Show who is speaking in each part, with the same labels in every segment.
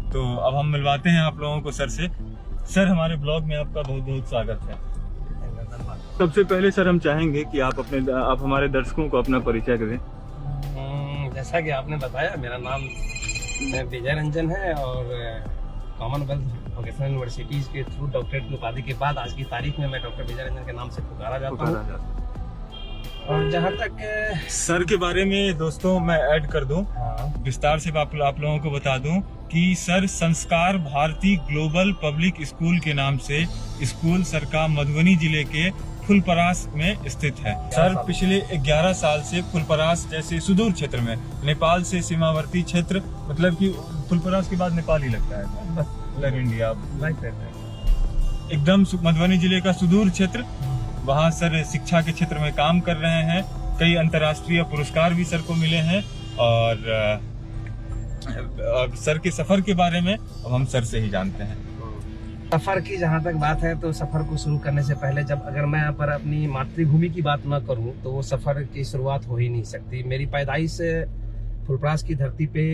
Speaker 1: तो अब हम मिलवाते हैं आप लोगों को सर से। सर, हमारे ब्लॉग में आपका बहुत बहुत स्वागत है। सबसे पहले सर हम चाहेंगे कि आप हमारे दर्शकों को अपना परिचय करें।
Speaker 2: जैसा कि आपने बताया, मेरा नाम विजय रंजन है और कॉमनवेल्थ वोकेशनल यूनिवर्सिटीज के थ्रू डॉक्टरेट की उपाधि के बाद आज की तारीख में मैं डॉक्टर विजय रंजन के नाम से पुकारा जाता हूँ। और जहाँ तक
Speaker 1: सर के बारे में दोस्तों मैं ऐड कर दूं, विस्तार से आप लोगों को बता दूं कि सर संस्कार भारती ग्लोबल पब्लिक स्कूल के नाम से स्कूल सर का मधुबनी जिले के फुलपरास में स्थित है। सर पिछले 11 साल से फुलपरास जैसे सुदूर क्षेत्र में, नेपाल से सीमावर्ती क्षेत्र, मतलब कि फुलपरास के बाद नेपाल ही लगता है, बस इंडिया एकदम मधुबनी जिले का सुदूर क्षेत्र, वहाँ सर शिक्षा के क्षेत्र में काम कर रहे हैं। कई अंतर्राष्ट्रीय पुरस्कार भी सर को मिले हैं। और सर के सफर के बारे में अब हम सर से ही जानते हैं।
Speaker 2: सफर की जहाँ तक बात है, तो सफर को शुरू करने से पहले अगर मैं यहाँ पर अपनी मातृभूमि की बात न करूँ तो वो सफर की शुरुआत हो ही नहीं सकती। मेरी पैदाइश फुलपरास की धरती पे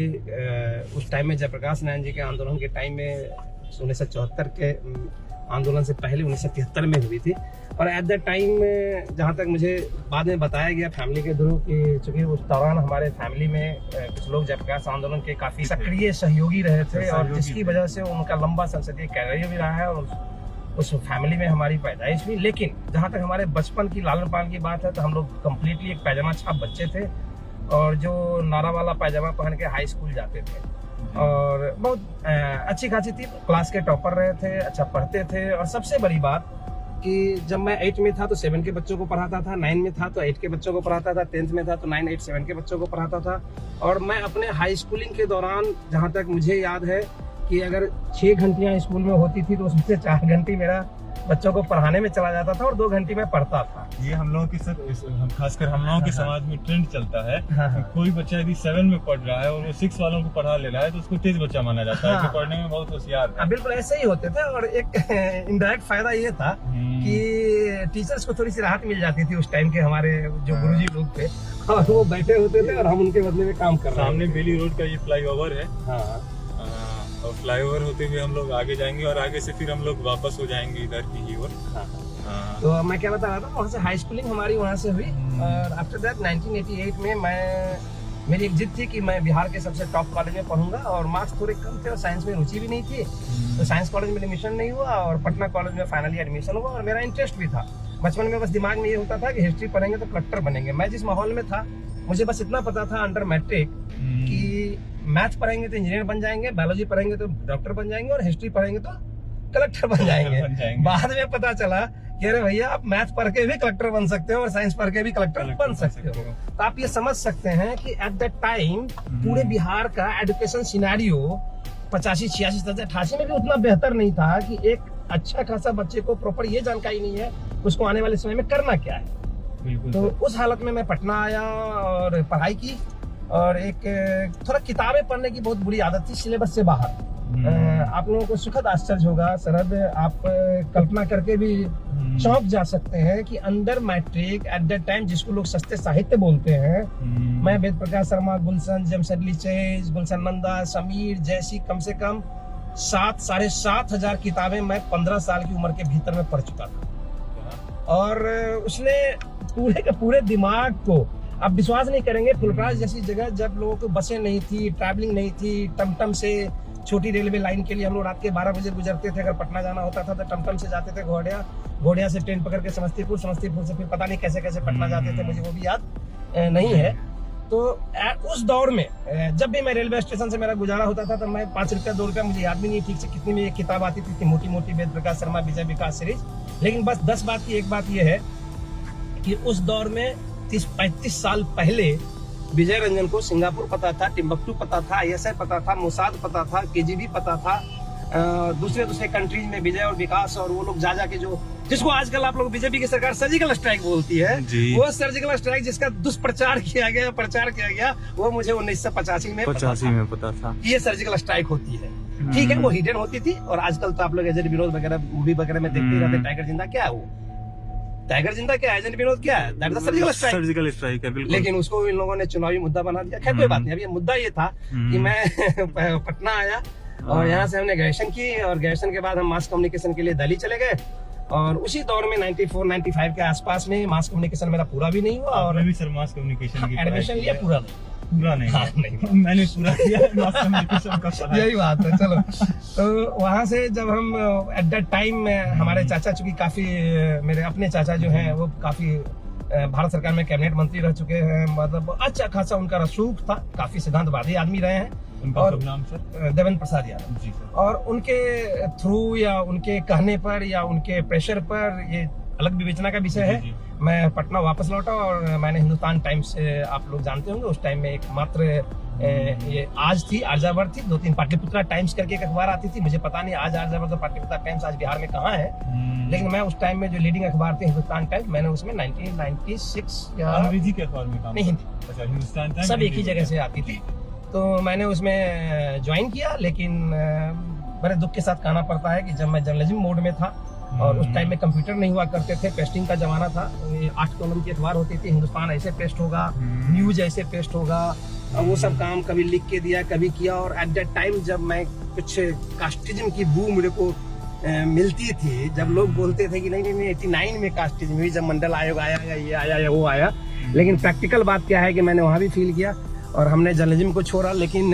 Speaker 2: उस टाइम में जयप्रकाश नारायण जी के आंदोलन के टाइम में 1974 के आंदोलन से पहले 1973 में हुई थी। और एट दैट टाइम जहाँ तक मुझे बाद में बताया गया फैमिली के थ्रू कि चूंकि उस दौरान हमारे फैमिली में कुछ लोग जयप्रकाश आंदोलन के काफी सक्रिय सहयोगी रहे थे और जिसकी वजह से उनका लंबा संसदीय कैरियर भी रहा है और उस फैमिली में हमारी पैदाइश हुई। लेकिन जहाँ तक हमारे बचपन की लालन पालन की बात है, तो हम लोग कम्प्लीटली एक पैजामा छाप बच्चे थे और जो नारा वाला पैजामा पहन के हाई स्कूल जाते थे और बहुत अच्छी खासी थी, क्लास के टॉपर रहे थे, अच्छा पढ़ते थे। और सबसे बड़ी बात कि जब मैं 8 में था तो 7 के बच्चों को पढ़ाता था, 9 में था तो 8 के बच्चों को पढ़ाता था, 10th में था तो 9, 8, 7 के बच्चों को पढ़ाता था। और मैं अपने हाई स्कूलिंग के दौरान जहाँ तक मुझे याद है कि अगर 6 घंटियाँ स्कूल में होती थी तो उसमें से 4 घंटे मेरा बच्चों को पढ़ाने में चला जाता था और 2 घंटे में पढ़ता था।
Speaker 1: ये हम लोगों के सर, खासकर हम लोगों के समाज में ट्रेंड चलता है। कोई बच्चा यदि 7 में पढ़ रहा है और वो 6 वालों को पढ़ा ले रहा है तो उसको तेज बच्चा माना जाता है, कि पढ़ने में बहुत होशियार है।
Speaker 2: बिल्कुल ऐसे ही होते थे। और एक इनडायरेक्ट फायदा ये था कि टीचर्स को थोड़ी सी राहत मिल जाती थी उस टाइम के हमारे जो गुरुजी लोग थे, और वो बैठे होते थे और हम उनके बदले में काम कर रहे थे।
Speaker 1: सामने बेली रोड का ये फ्लाईओवर है, और फ्लाईओवर होते हुए हम लोग आगे जाएंगे और आगे से फिर हम लोग वापस हो जाएंगे इधर की ही ओर।
Speaker 2: तो मैं क्या बता रहा था, वहाँ से हाई स्कूलिंग हमारी वहाँ से हुई। और आफ्टर दैट 1988 में मेरी एक जिद थी कि मैं बिहार के सबसे टॉप कॉलेज में पढ़ूंगा। और मार्क्स थोड़े कम थे और साइंस में रुचि भी नहीं थी, तो साइंस कॉलेज में एडमिशन नहीं हुआ और पटना कॉलेज में फाइनली एडमिशन हुआ। और मेरा इंटरेस्ट भी था, बचपन में बस दिमाग में ये होता था कि हिस्ट्री पढ़ेंगे तो कलेक्टर बनेंगे। मैं जिस माहौल में था मुझे बस इतना पता था अंडर मैट्रिक कि मैथ पढ़ेंगे तो इंजीनियर बन जाएंगे, बायोलॉजी पढ़ेंगे तो डॉक्टर बन जाएंगे और हिस्ट्री पढ़ेंगे तो कलेक्टर बन जाएंगे। बाद में पता चला कि अरे भैया, आप मैथ पढ़ के भी कलेक्टर बन सकते हो और साइंस पढ़ के भी कलेक्टर बन सकते हो। तो आप ये समझ सकते हैं कि एट दैट टाइम पूरे बिहार का एजुकेशन सिनेरियो 85, 86, 88 में भी उतना बेहतर नहीं था कि एक अच्छा खासा बच्चे को प्रॉपर ये जानकारी नहीं है उसको आने वाले समय में करना क्या है। तो उस हालत में मैं पटना आया और पढ़ाई की। और एक थोड़ा किताबें पढ़ने की बहुत बुरी आदत थी, सिलेबस से बाहर। आप लोगों को सुखद आश्चर्य होगा सरद, आप कल्पना करके भी चौंक जा सकते हैं कि under matric at that time जिसको लोग सस्ते साहित्य बोलते हैं, मैं वेद प्रकाश शर्मा, गुलशन, जमशेदली चेज, गुलशन नंदा, समीर जैसी कम से कम 7,500 किताबें मैं 15 साल की उम्र के भीतर में पढ़ चुका था। और उसने पूरे के पूरे दिमाग को, आप विश्वास नहीं करेंगे, फुलपरास जैसी जगह जब लोगों को बसें नहीं थी, ट्रैवलिंग नहीं थी, टमटम से छोटी रेलवे लाइन के लिए हम लोग रात के 12 बजे गुजरते थे। अगर पटना जाना होता था तो टमटम से जाते थे घोड़िया से ट्रेन पकड़ के समस्तीपुर से फिर पता नहीं कैसे कैसे पटना जाते थे, मुझे वो भी याद नहीं है। तो उस दौर में जब भी मैं रेलवे स्टेशन से मेरा गुजारा होता था तो मैं 5 रुपया 2 रुपया, मुझे याद भी नहीं ठीक से कितनी में एक किताब आती थी, मोटी मोटी वेद प्रकाश शर्मा विजय विकास सीरीज। लेकिन बस 10 बात की एक बात यह है कि उस दौर में 30-35 साल पहले विजय रंजन को सिंगापुर पता था, टिम्बक्टू पता था, ISI पता था, मोसाद पता था, KGB पता था, दूसरे कंट्रीज में विजय और विकास और वो लोग जा के जिसको आजकल आप लोग बीजेपी की सरकार सर्जिकल स्ट्राइक बोलती है, वो सर्जिकल स्ट्राइक जिसका दुष्प्रचार किया गया, प्रचार किया गया, वो मुझे 1985 में पता था ये सर्जिकल स्ट्राइक होती है। ठीक है, वो हिडन होती थी और आजकल तो आप लोग एजेंट विनोद वगैरह मूवी वगैरह में देखते रहते, टाइगर जिंदा क्या है, वो टाइगर जिंदा क्या है, एजेंट विनोद क्या है, दैट इज सर्जिकल स्ट्राइक है, बिल्कुल। लेकिन उसको इन लोगों ने चुनावी मुद्दा बना दिया। खैर कोई बात नहीं। अब ये मुद्दा ये था कि मैं पटना आया और यहाँ से हमने ग्रेजुएशन की और ग्रेजुएशन के बाद हम मास कम्युनिकेशन के लिए दिल्ली चले गए और उसी दौर में 94-95 के आसपास में मास कम्युनिकेशन मेरा पूरा भी नहीं हुआ और
Speaker 1: मैं भी सर मास कम्युनिकेशन की
Speaker 2: एडमिशन लिया पूरा
Speaker 1: नहीं
Speaker 2: हाँ, नहीं।
Speaker 1: मैंने पूरा किया मास कम्युनिकेशन का पढ़ाई।
Speaker 2: यही बात है। चलो तो वहाँ से जब हम एट दैट टाइम हमारे चाचा चूंकि काफी मेरे अपने चाचा जो हैं वो काफी भारत सरकार में कैबिनेट मंत्री रह चुके हैं, मतलब अच्छा खासा उनका रसूख था, काफी सिद्धांतवादी आदमी रहे हैं।
Speaker 1: उनका
Speaker 2: और
Speaker 1: शुभ नाम सर?
Speaker 2: देवेंद्र प्रसाद यादव
Speaker 1: जी सर।
Speaker 2: और उनके थ्रू या उनके कहने पर या उनके प्रेशर पर, ये अलग विवेचना का विषय है,
Speaker 1: जी।
Speaker 2: मैं पटना वापस लौटा और मैंने हिंदुस्तान टाइम्स आप लोग जानते होंगे उस टाइम में एक मात्र ये आज थी, आर्जावर थी, 2-3 पाटलिपुत्रा टाइम्स करके एक अखबार आती थी, मुझे पता नहीं आज आर्जावर तो पाटलिपुत्रा टाइम्स आज बिहार में कहाँ है, लेकिन मैं उस टाइम में जो लीडिंग अखबार थी हिंदुस्तान टाइम्स, मैंने उसमें 1996 या
Speaker 1: अंग्रेजी के अखबार में काम
Speaker 2: नहीं हिंदी,
Speaker 1: अच्छा हिंदुस्तान टाइम्स
Speaker 2: सब एक ही जगह से आती थी, तो मैंने उसमें ज्वाइन किया। लेकिन बड़े दुख के साथ कहना पड़ता है कि जब मैं जर्नलिज्म मोड में था और उस टाइम में कंप्यूटर नहीं हुआ करते थे, पेस्टिंग का जमाना था, 8 कॉलम की अखबार होती थी, हिंदुस्तान ऐसे पेस्ट होगा, न्यूज ऐसे पेस्ट होगा, वो सब काम कभी लिख के दिया कभी किया। और एट दैट टाइम जब मैं कुछ कास्टिज्म की बू मेरे को मिलती थी, जब लोग बोलते थे कि नहीं 89 में कास्टिज्म हुई, जब मंडल आयोग आया या ये आया या वो आया, लेकिन प्रैक्टिकल बात क्या है कि मैंने वहाँ भी फील किया और हमने जर्नलिज्म को छोड़ा। लेकिन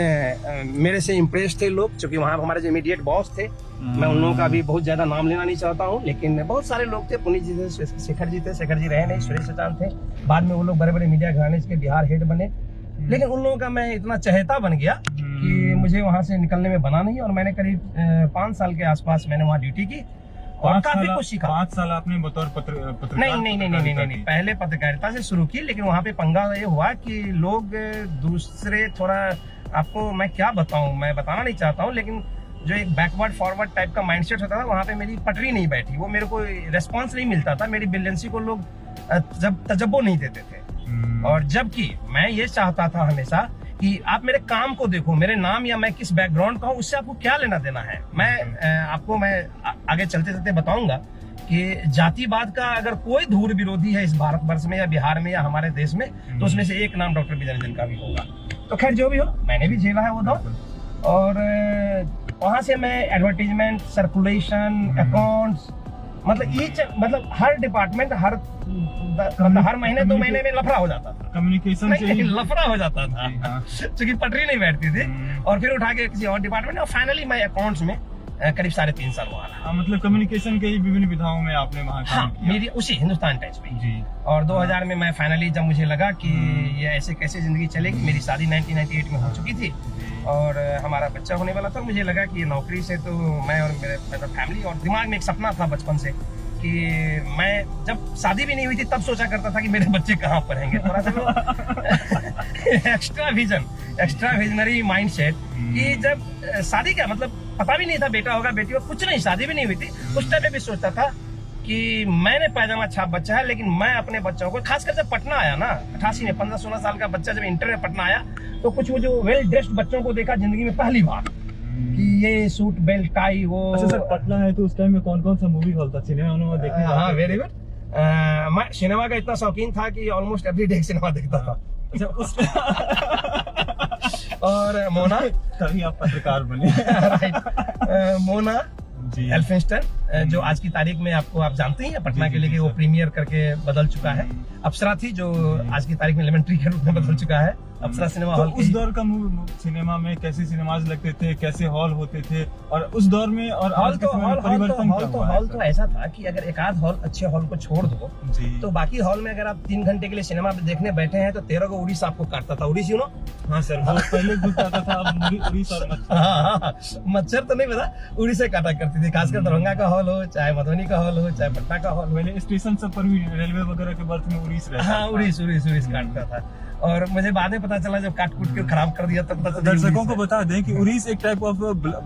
Speaker 2: मेरे से इम्प्रेस थे लोग, क्योंकि वहाँ हमारे जो इमीडिएट बॉस थे, मैं उन लोगों का भी बहुत ज्यादा नाम लेना नहीं चाहता हूँ, लेकिन बहुत सारे लोग थे, पुनीत जी थे, शेखर जी रहे नहीं, सुरेश चचान थे, बाद में वो लोग बड़े बड़े मीडिया घराने के बिहार हेड बने, लेकिन उन लोगों का मैं इतना चहेता बन गया कि मुझे वहाँ से निकलने में बना नहीं। और मैंने करीब 5 साल के आसपास मैंने वहाँ ड्यूटी की और काफी कुछ सीखा।
Speaker 1: 5 साल आपने बतौर पत्रकार?
Speaker 2: नहीं, पहले पत्रकारिता से शुरू की, लेकिन वहाँ पे पंगा ये हुआ कि लोग दूसरे थोड़ा, आपको मैं क्या बताऊं, मैं बताना नहीं चाहता हूँ, लेकिन जो एक बैकवर्ड फॉरवर्ड टाइप का माइंडसेट होता था, वहाँ पे मेरी पटरी नहीं बैठी, वो मेरे को रेस्पॉन्स नहीं मिलता था, मेरी ब्रिलियंसी को लोग जब तजब्बो नहीं देते थे। और जबकि मैं ये चाहता था हमेशा कि आप मेरे काम को देखो, मेरे नाम या मैं किस बैकग्राउंड का हूँ उससे आपको क्या लेना देना है। मैं आगे चलते चलते बताऊंगा कि जातिवाद का अगर कोई धूर विरोधी है इस भारतवर्ष में या बिहार में या हमारे देश में, तो उसमें से एक नाम डॉक्टर विजय रंजन का भी होगा। तो खैर जो भी हो, मैंने भी झेला है वो दौर, और वहां से मैं एडवर्टीजमेंट, सर्कुलेशन, अकाउंट्स, मतलब हर डिपार्टमेंट हर महीने 2 महीने में लफड़ा हो जाता था,
Speaker 1: कम्युनिकेशन से
Speaker 2: लफड़ा हो जाता था क्योंकि पटरी नहीं बैठती थी, और फिर उठा के किसी और डिपार्टमेंट, और फाइनली मैं अकाउंट्स में करीब 3.5 साल वहाँ रहा।
Speaker 1: मतलब कम्युनिकेशन के विभिन्न विधाओं में आपने वहाँ काम किया?
Speaker 2: मेरी उसी हिंदुस्तान टाइम्स में
Speaker 1: जी।
Speaker 2: और 2000 में मैं फाइनली, जब मुझे लगा कि ये ऐसे कैसे जिंदगी चलेगी, मेरी शादी 1998 में हो चुकी थी और हमारा बच्चा होने वाला था, मुझे लगा कि ये नौकरी से तो मैं और मेरा फैमिली, और दिमाग में एक सपना था बचपन से कि मैं जब शादी भी नहीं हुई थी तब सोचा करता था कि मेरे बच्चे कहाँ पढ़ेंगे, थोड़ा सा एक्स्ट्रा विजनरी माइंडसेट कि जब शादी क्या मतलब पता भी नहीं था, बेटा होगा बेटी होगा, कुछ नहीं, शादी भी नहीं हुई थी, उस टाइम पे भी सोचता था कि मैंने पैजामा छाप बच्चा है, लेकिन मैं अपने बच्चों को, खासकर जब पटना आया ना 88 में, 15-16 साल का बच्चा जब इंटर में पटना आया, तो कुछ वो जो वेल ड्रेस्ड बच्चों को देखा जिंदगी में पहली बार कि ये सूट बेल्ट टाई वो।
Speaker 1: अच्छा सर, पटना है तो उस टाइम में कौन सा मूवी हॉल था, सिनेमा देखने?
Speaker 2: हाँ, वेरी गुड। मैं सिनेमा का इतना शौकीन था कि ऑलमोस्ट एवरी डे सिनेमा देखता था।
Speaker 1: अच्छा, उस
Speaker 2: और मोना,
Speaker 1: तभी आप पत्रकार बने।
Speaker 2: राइट। मोना
Speaker 1: जी,
Speaker 2: एल्फिंस्टन, जो आज की तारीख में आप जानते ही हैं, पटना के लिए वो प्रीमियर करके बदल चुका है। अप्सरा थी जो आज की तारीख में एलिमेंट्री के रूप में बदल चुका है, अप्सरा सिनेमा हॉल।
Speaker 1: उस दौर का सिनेमा में कैसे सिनेमाज लगते थे, कैसे हॉल होते थे, और उस दौर में और आज के समय में परिवर्तन क्या हुआ?
Speaker 2: हॉल तो ऐसा था कि अगर एक आध हॉल, अच्छे हॉल को छोड़ दो तो बाकी हॉल में अगर आप 3 घंटे के लिए सिनेमा देखने बैठे हैं तो 13 को उड़ीसा आपको काटता था। Odisha, you know?
Speaker 1: हाँ सर, वो पहले घुसता था, अब उड़ीस और
Speaker 2: मच्छर तो नहीं पता, उड़ीसा काटा करती थी, खासकर दरभंगा का हॉल हो, चाहे मधुबनी का हॉल हो, चाहे पटना का हॉल हो।
Speaker 1: पहले स्टेशन सब पर भी रेलवे वगैरह के बर्थ में उड़ीस रहता था।
Speaker 2: हाँ, उड़ीस काटता था, और मुझे बाद में पता चला जब काट कूट के खराब कर दिया तब पता चला।
Speaker 1: दर्शकों को बता दें कि उड़ीस एक टाइप ऑफ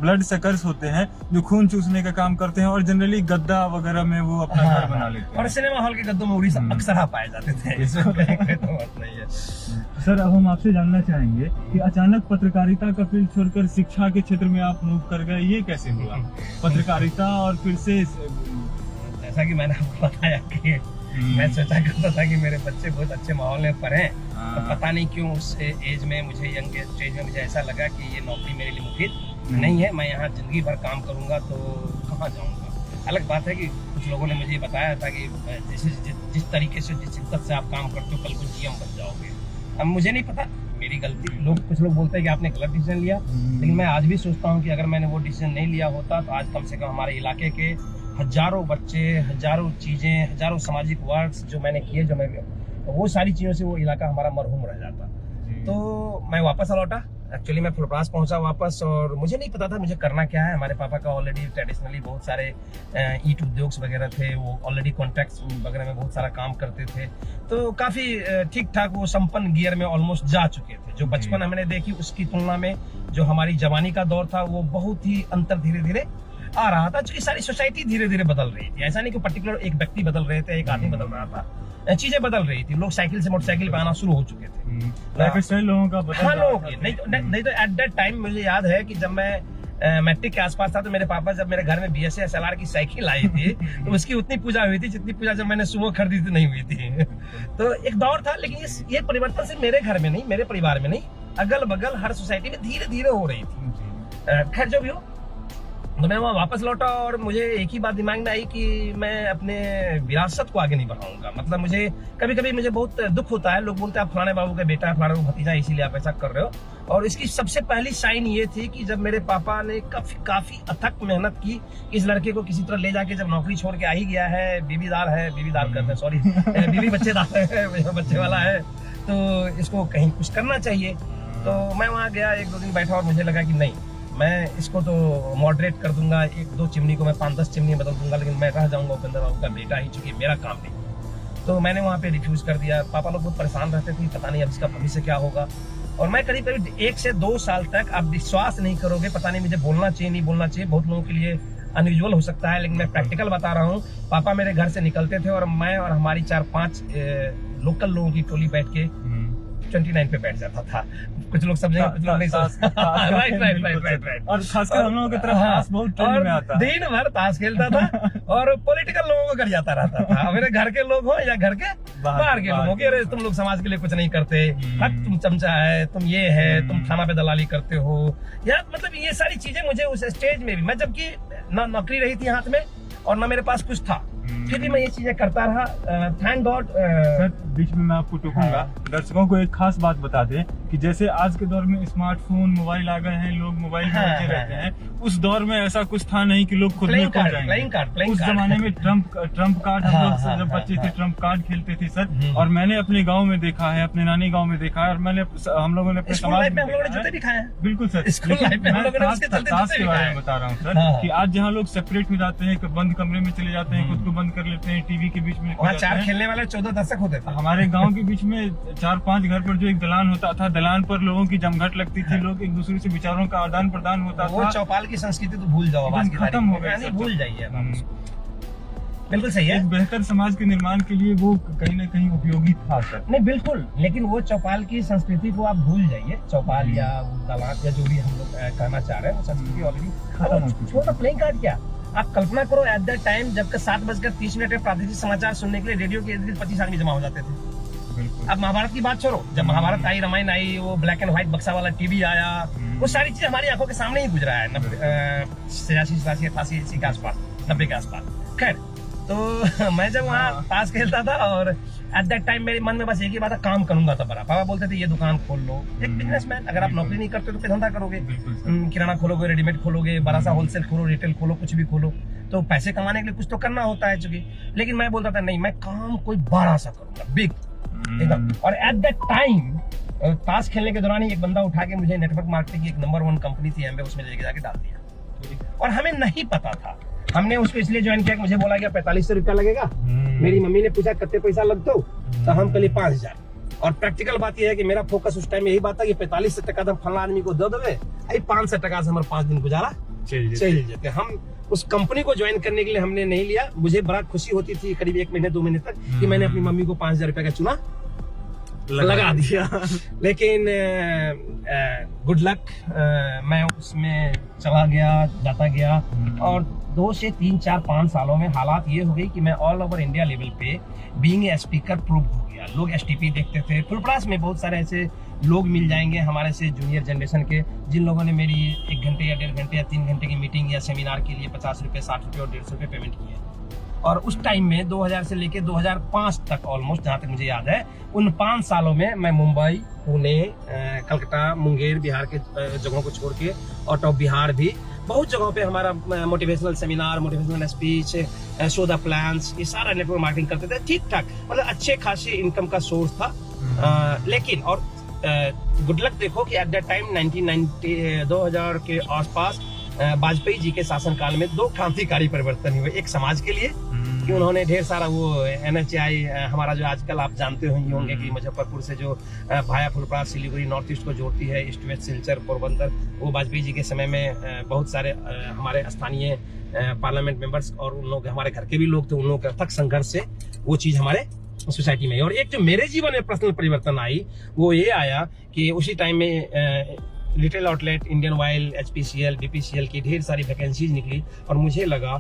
Speaker 1: ब्लड सकर्स होते हैं जो खून चूसने का काम करते हैं, और जनरली गद्दा वगैरह में वो अपना घर बना लेते हैं।
Speaker 2: और सिनेमा हॉल के गद्दों में उड़ीसा अक्सर पाए जाते थे, इसमें कोई तो बात नहीं है।
Speaker 1: सर, अब हम आपसे जानना चाहेंगे कि अचानक पत्रकारिता का फील्ड छोड़कर शिक्षा के क्षेत्र में आप मूव कर गए, ये कैसे हुआ? पत्रकारिता और फिर से,
Speaker 2: जैसा कि मैंने आपको बताया कि मैं सोचा करता था कि मेरे बच्चे बहुत अच्छे माहौल में पढ़ें, तो पता नहीं क्यों उस एज में मुझे, यंग स्टेज में मुझे ऐसा लगा कि ये नौकरी मेरे लिए मुफीद नहीं है। मैं यहाँ जिंदगी भर काम करूंगा तो कहाँ जाऊंगा। अलग बात है कि कुछ लोगों ने मुझे ये बताया था कि जिस तरीके से, जिस शिद्दत से आप काम करते हो, कल को जीएम बन जाओगे। अब मुझे नहीं पता, मेरी गलती। कुछ लोग बोलते हैं कि आपने गलत डिसीजन लिया, लेकिन मैं आज भी सोचता हूँ कि अगर मैंने वो डिसीजन नहीं लिया होता तो आज कम से कम हमारे इलाके के हजारों बच्चे, हजारों चीजें, हजारों सामाजिक वर्क्स जो मैंने किए, तो वो सारी चीजों से वो इलाका हमारा मरहूम रह जाता। तो मैं वापस लौटा। एक्चुअली मैं फुलपरास पहुंचा वापस, और मुझे नहीं पता था मुझे करना क्या है। हमारे पापा का ऑलरेडी ट्रेडिशनली बहुत सारे ईट उद्योग वगैरह थे, वो ऑलरेडी कॉन्ट्रैक्ट्स वगैरह में बहुत सारा काम करते थे, तो काफी ठीक ठाक वो संपन्न गियर में ऑलमोस्ट जा चुके थे। जो बचपन हमने देखी उसकी तुलना में जो हमारी जवानी का दौर था वो बहुत ही अंतर धीरे धीरे आ रहा था, क्योंकि सारी सोसाइटी धीरे धीरे बदल रही थी। ऐसा नहीं कि पर्टिकुलर एक व्यक्ति बदल रहे थे, एक आदमी बदल रहा था, चीजें बदल रही थी। लोग साइकिल से मोटरसाइकिल पे आना शुरू हो चुके थे,
Speaker 1: लोगों का बदल
Speaker 2: हाँ लोगों की। नहीं तो एट दैट टाइम मुझे याद है कि जब मैं मैट्रिक के आसपास था तो मेरे पापा जब मेरे घर में BSA SLR की साइकिल आई थी तो उसकी उतनी पूजा हुई थी जितनी पूजा जब मैंने सुमो खरीदी थी नहीं हुई थी। तो एक दौर था, लेकिन ये परिवर्तन सिर्फ मेरे घर में नहीं, मेरे परिवार में नहीं, अगल बगल हर सोसाइटी में धीरे धीरे हो रही थी। खैर जो भी हो, तो मैं वहाँ वापस लौटा और मुझे एक ही बात दिमाग में आई कि मैं अपने विरासत को आगे नहीं बढ़ाऊंगा। मतलब मुझे कभी कभी मुझे बहुत दुख होता है, लोग बोलते हैं आप फलाने बाबू का बेटा है, फलाने बाबू भतीजा, इसीलिए आप ऐसा कर रहे हो। और इसकी सबसे पहली साइन ये थी कि जब मेरे पापा ने काफी अथक मेहनत की, इस लड़के को किसी तरह ले जाके जब नौकरी छोड़ के आ ही गया है, बीवीदार करते हैं, सॉरी बीवी बच्चेदार है, बच्चे वाला है, तो इसको कहीं कुछ करना चाहिए। तो मैं वहाँ गया, 1-2 दिन बैठा और मुझे लगा कि नहीं, मैं इसको तो मॉडरेट कर दूंगा, 1-2 चिमनी को मैं 5-10 चिमनी बदल दूंगा, लेकिन मैं रह जाऊंगा उपेंद्र बाबू का बेटा ही, चूंकि मेरा काम नहीं। तो मैंने वहाँ पे रिफ्यूज कर दिया। पापा लोग बहुत परेशान रहते थे, पता नहीं अब इसका भविष्य क्या होगा। और मैं करीब 1 से 2 साल तक, आप विश्वास नहीं करोगे, पता नहीं मुझे बोलना चाहिए नहीं बोलना चाहिए, बहुत लोगों के लिए अनयूजुअल हो सकता है, लेकिन मैं प्रैक्टिकल बता रहा हूँ। पापा मेरे घर से निकलते थे और मैं और हमारी 4-5 लोकल लोगों की टोली बैठ के 29 पे बैठ जाता था। कुछ लोग समझेंगे, कुछ लोग नहीं समझेंगे।
Speaker 1: राइट। और खासकर हम लोगों की तरफ ताश बहुत ट्रेंड में आता है।
Speaker 2: दिन भर ताश खेलता था और पॉलिटिकल लोगों को कर जाता रहता था। मेरे घर के लोग हो या घर के बाहर के लोगों के, अरे तुम लोग समाज के लिए कुछ नहीं करते, तुम चमचा है, तुम ये है, तुम थाना पे दलाली करते हो, या मतलब ये सारी चीजें मुझे उस स्टेज में भी, मैं जबकि ना नौकरी रही थी हाथ में और ना मेरे पास कुछ था, फिर भी मैं ये चीजें करता रहा। Thank God.
Speaker 1: सर बीच में मैं आपको टोकूंगा, दर्शकों को एक खास बात बता दें कि जैसे आज के दौर में स्मार्टफोन, मोबाइल आ गए हैं, लोग मोबाइल में लगे रहते हैं, उस दौर में ऐसा कुछ था नहीं कि लोग खुद में खो जाएंगे। उस जमाने में ट्रम्प कार्ड, हम लोग जब बच्चे थे ट्रम्प कार्ड खेलते थे सर, और मैंने अपने गाँव में देखा है, अपने नानी गाँव में देखा है, और मैंने हम लोगों ने अपने समाज में देखा है। बिल्कुल सर, ताश के बारे में बता रहा हूँ सर, कि आज जहाँ लोग सेपरेट हो जाते हैं, बंद कमरे में चले जाते हैं, खुद को बंद कर लेते हैं, टीवी के बीच में
Speaker 2: 4 खेलने वाले 14 दर्शक होते थे।
Speaker 1: हमारे गांव के बीच में 4-5 घर पर जो एक दलान होता था, दलान पर लोगों की जमघट लगती थी, लोग एक दूसरे से विचारों का आदान प्रदान होता था।
Speaker 2: वो चौपाल की संस्कृति तो भूल जाओ,
Speaker 1: खत्म हो गया,
Speaker 2: भूल जाइए। बिल्कुल सही है।
Speaker 1: एक बेहतर समाज के निर्माण के लिए वो कहीं न कहीं उपयोगी था सर।
Speaker 2: नहीं बिल्कुल, लेकिन वो चौपाल की संस्कृति को आप भूल जाइए। चौपाल या दलान या जो भी हम लोग कहना चाह रहे हैं, वो संस्कृति ऑलरेडी खत्म हो चुकी है। छोटा प्लेइंग कार्ड क्या, आप कल्पना करो एट दैट टाइम जब 7:30 में प्रादेशिक समाचार सुनने के लिए रेडियो के इर्द-गिर्द 25 आदमी जमा हो जाते थे। अब महाभारत की बात छोड़ो, जब महाभारत आई, रामायण आई, वो ब्लैक एंड व्हाइट बक्सा वाला टीवी आया, वो सारी चीज हमारी आंखों के सामने ही गुजरा है 86, 87, 88, 80 के आसपास, 90 के आसपास। खैर, तो मैं जब वहाँ ताश खेलता था और एट दैट टाइम मेरे मन में बस एक ही बात था, काम करूंगा तो बड़ा। पापा बोलते थे ये दुकान खोल लो, एक बिजनेसमैन, अगर आप नौकरी नहीं करते तो फिर धंधा करोगे, किराना खोलोगे, रेडीमेड खोलोगे, बड़ा सा होलसेल खोलो, रिटेल खोलो, कुछ भी खोलो, तो पैसे कमाने के लिए कुछ तो करना होता है चूंकि। लेकिन मैं बोलता था नहीं, मैं काम कोई बड़ा सा करूंगा, बिग एकदम। और एट दैट टाइम ताश खेलने के दौरान ही एक बंदा उठा के मुझे नेटवर्क मार्केटिंग की एक नंबर 1 कंपनी थी एमबे, उसमें लेके जाके डाल दिया। और हमें नहीं पता था, हमने उसको इसलिए ज्वाइन किया, मुझे बोला गया 4500 रुपया लगेगा। मेरी मम्मी ने पूछा कितने पैसा लगता हो, तो हम कहले 5000। और प्रैक्टिकल बात यह है कि मेरा फोकस उस टाइम यही बात था कि 45 टका तो फला आदमी को दे देवे, 500 टका से हमारे 5 दिन गुजारा चल जाते। हम उस कंपनी को ज्वाइन करने के लिए हमने नहीं लिया। मुझे बड़ा खुशी होती थी करीब 1 महीने 2 महीने तक कि मैंने अपनी मम्मी को 5000 रुपया का चूना लगा दिया। लेकिन गुड लक, मैं उसमें चला गया, जाता गया, और 2 से 3, 4, 5 सालों में हालात ये हो गई कि मैं ऑल ओवर इंडिया लेवल पे बीइंग ए स्पीकर प्रूव हो गया। गया। लोग एसटीपी देखते थे। फुलपरास में बहुत सारे ऐसे लोग मिल जाएंगे हमारे से जूनियर जनरेशन के, जिन लोगों ने मेरी 1 घंटे या 1.5 घंटे या 3 घंटे की मीटिंग या सेमिनार के लिए 50 रुपये, 60 रुपये और 150 रुपये पेमेंट किए। और उस टाइम में 2000 से लेके 2005 तक ऑलमोस्ट, जहाँ तक मुझे याद है, उन 5 सालों में मैं मुंबई, पुणे, कलकत्ता, मुंगेर, बिहार के जगहों को छोड़ के आउट ऑफ बिहार भी बहुत जगहों पे हमारा motivational seminar, motivational speech, show the plans, ये सारा नेटवर्क मार्केटिंग करते थे। ठीक ठाक, मतलब अच्छे खासे इनकम का सोर्स था। लेकिन और गुड लक देखो कि एट दैट टाइम 2000 के आसपास वाजपेयी जी के शासनकाल में 2 क्रांतिकारी परिवर्तन हुए। एक समाज के लिए कि उन्होंने ढेर सारा वो NHI हमारा जो आजकल आप जानते होंगे कि मुजफ्फरपुर से जो भाया फुलपरास सिलीगुड़ी नॉर्थ ईस्ट को जोड़ती है, ईस्ट वेस्ट सिलचर पोरबंदर, वो वाजपेयी जी के समय में बहुत सारे हमारे स्थानीय पार्लियामेंट मेंबर्स और उन लोग हमारे घर के भी लोग थे, उन लोगों के अथक संघर्ष से वो चीज हमारे सोसाइटी में। और एक जो मेरे जीवन में पर्सनल परिवर्तन आई वो ये आया कि उसी टाइम में retail outlet, Indian oil, HPCL, BPCL की ढेर सारी वैकेंसीज निकली और मुझे लगा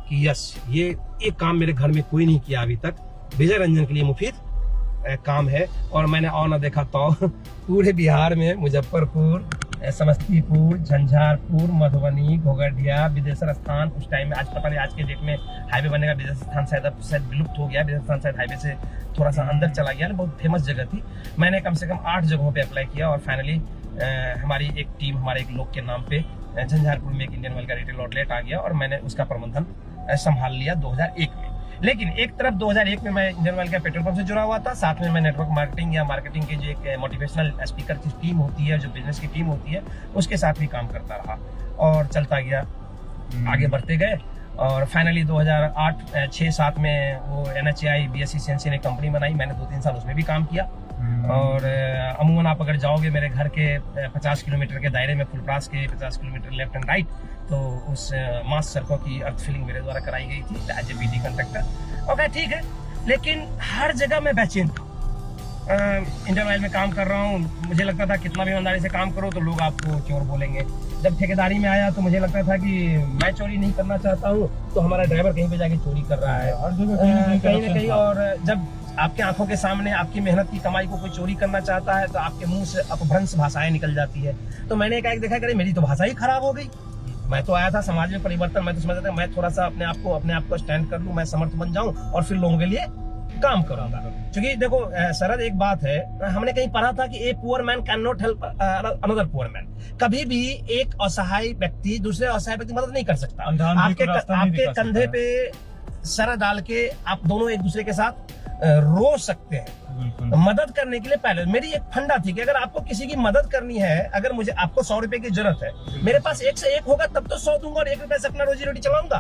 Speaker 2: कि यस, ये काम मेरे घर में कोई नहीं किया अभी तक, विजय रंजन के लिए मुफीद काम है। और मैंने और ना देखा तो पूरे बिहार में मुजफ्फरपुर, समस्तीपुर, झंझारपुर, मधुबनी, घोघडिया, विदेशर स्थान, उस टाइम में, आज पता नहीं आज के डेट में हाईवे बनेगा, विदेशर स्थान शायद विलुप्त हो गया, विदेशर स्थान शायद हाईवे से थोड़ा सा अंदर चला गया, बहुत फेमस जगह थी। मैंने कम से कम 8 जगहों पे अप्लाई किया और फाइनली हमारी एक टीम, हमारे एक लोग के नाम पे झंझारपुर में एक इंडियन ऑयल का रिटेल आउटलेट आ गया और मैंने उसका प्रबंधन संभाल लिया 2001 में। लेकिन एक तरफ 2001 में मैं इंडियन ऑयल का पेट्रोल पंप से जुड़ा हुआ था, साथ में मैं नेटवर्क मार्केटिंग या मार्केटिंग की जो एक मोटिवेशनल स्पीकर की टीम होती है, जो बिजनेस की टीम होती है, उसके साथ भी काम करता रहा और चलता गया, आगे बढ़ते गए। और फाइनली 2008, 6, 7 में वो NHI BSE CNC ने कंपनी बनाई, मैंने 2-3 साल उसमें भी काम किया। और अमूमन आप अगर जाओगे मेरे घर के 50 किलोमीटर के दायरे में, फुलपरास के 50 किलोमीटर लेफ्ट एंड राइट, तो उस मास सड़कों की अर्थ फिलिंग मेरे द्वारा कराई गई थी as a BD contractor. Okay, ठीक है, लेकिन हर जगह मैं बेचैन था। इंडियन ऑयल में काम कर रहा हूँ, मुझे लगता था कितना भी ईमानदारी से काम करो तो लोग आपको चोर बोलेंगे। जब ठेकेदारी में आया तो मुझे लगता था कि मैं चोरी नहीं करना चाहता हूँ, तो हमारा ड्राइवर कहीं पे जाके चोरी कर रहा है कहीं ना कहीं। और जब आपके आंखों के सामने आपकी मेहनत की कमाई को कोई चोरी करना चाहता है तो आपके मुंह से अपभ्रंश भाषाएं निकल जाती है। तो मैंने एक देखा कि मेरी तो भाषा ही खराब हो गई। मैं तो आया था समाज में परिवर्तन, मैं तो समझता था मैं थोड़ा सा अपने आप को स्टैंड कर लूं, मैं समर्थ बन जाऊं और फिर लोगों के लिए काम करूंगा। क्योंकि देखो शरद, एक बात है, हमने कहीं पढ़ा था कि a poor man can not help another poor man. कभी भी एक असहाय व्यक्ति दूसरे असहाय व्यक्ति की मदद नहीं कर सकता। आपके कंधे पे सर डाल के आप दोनों एक दूसरे के साथ रो सकते हैं। मदद करने के लिए पहले मेरी एक फंडा थी कि अगर आपको किसी की मदद करनी है, अगर मुझे आपको 100 रुपए की जरूरत है, मेरे पास 1 से 1 होगा तब तो 100 दूंगा और 1 रुपए से अपना रोजी रोटी चलाऊंगा।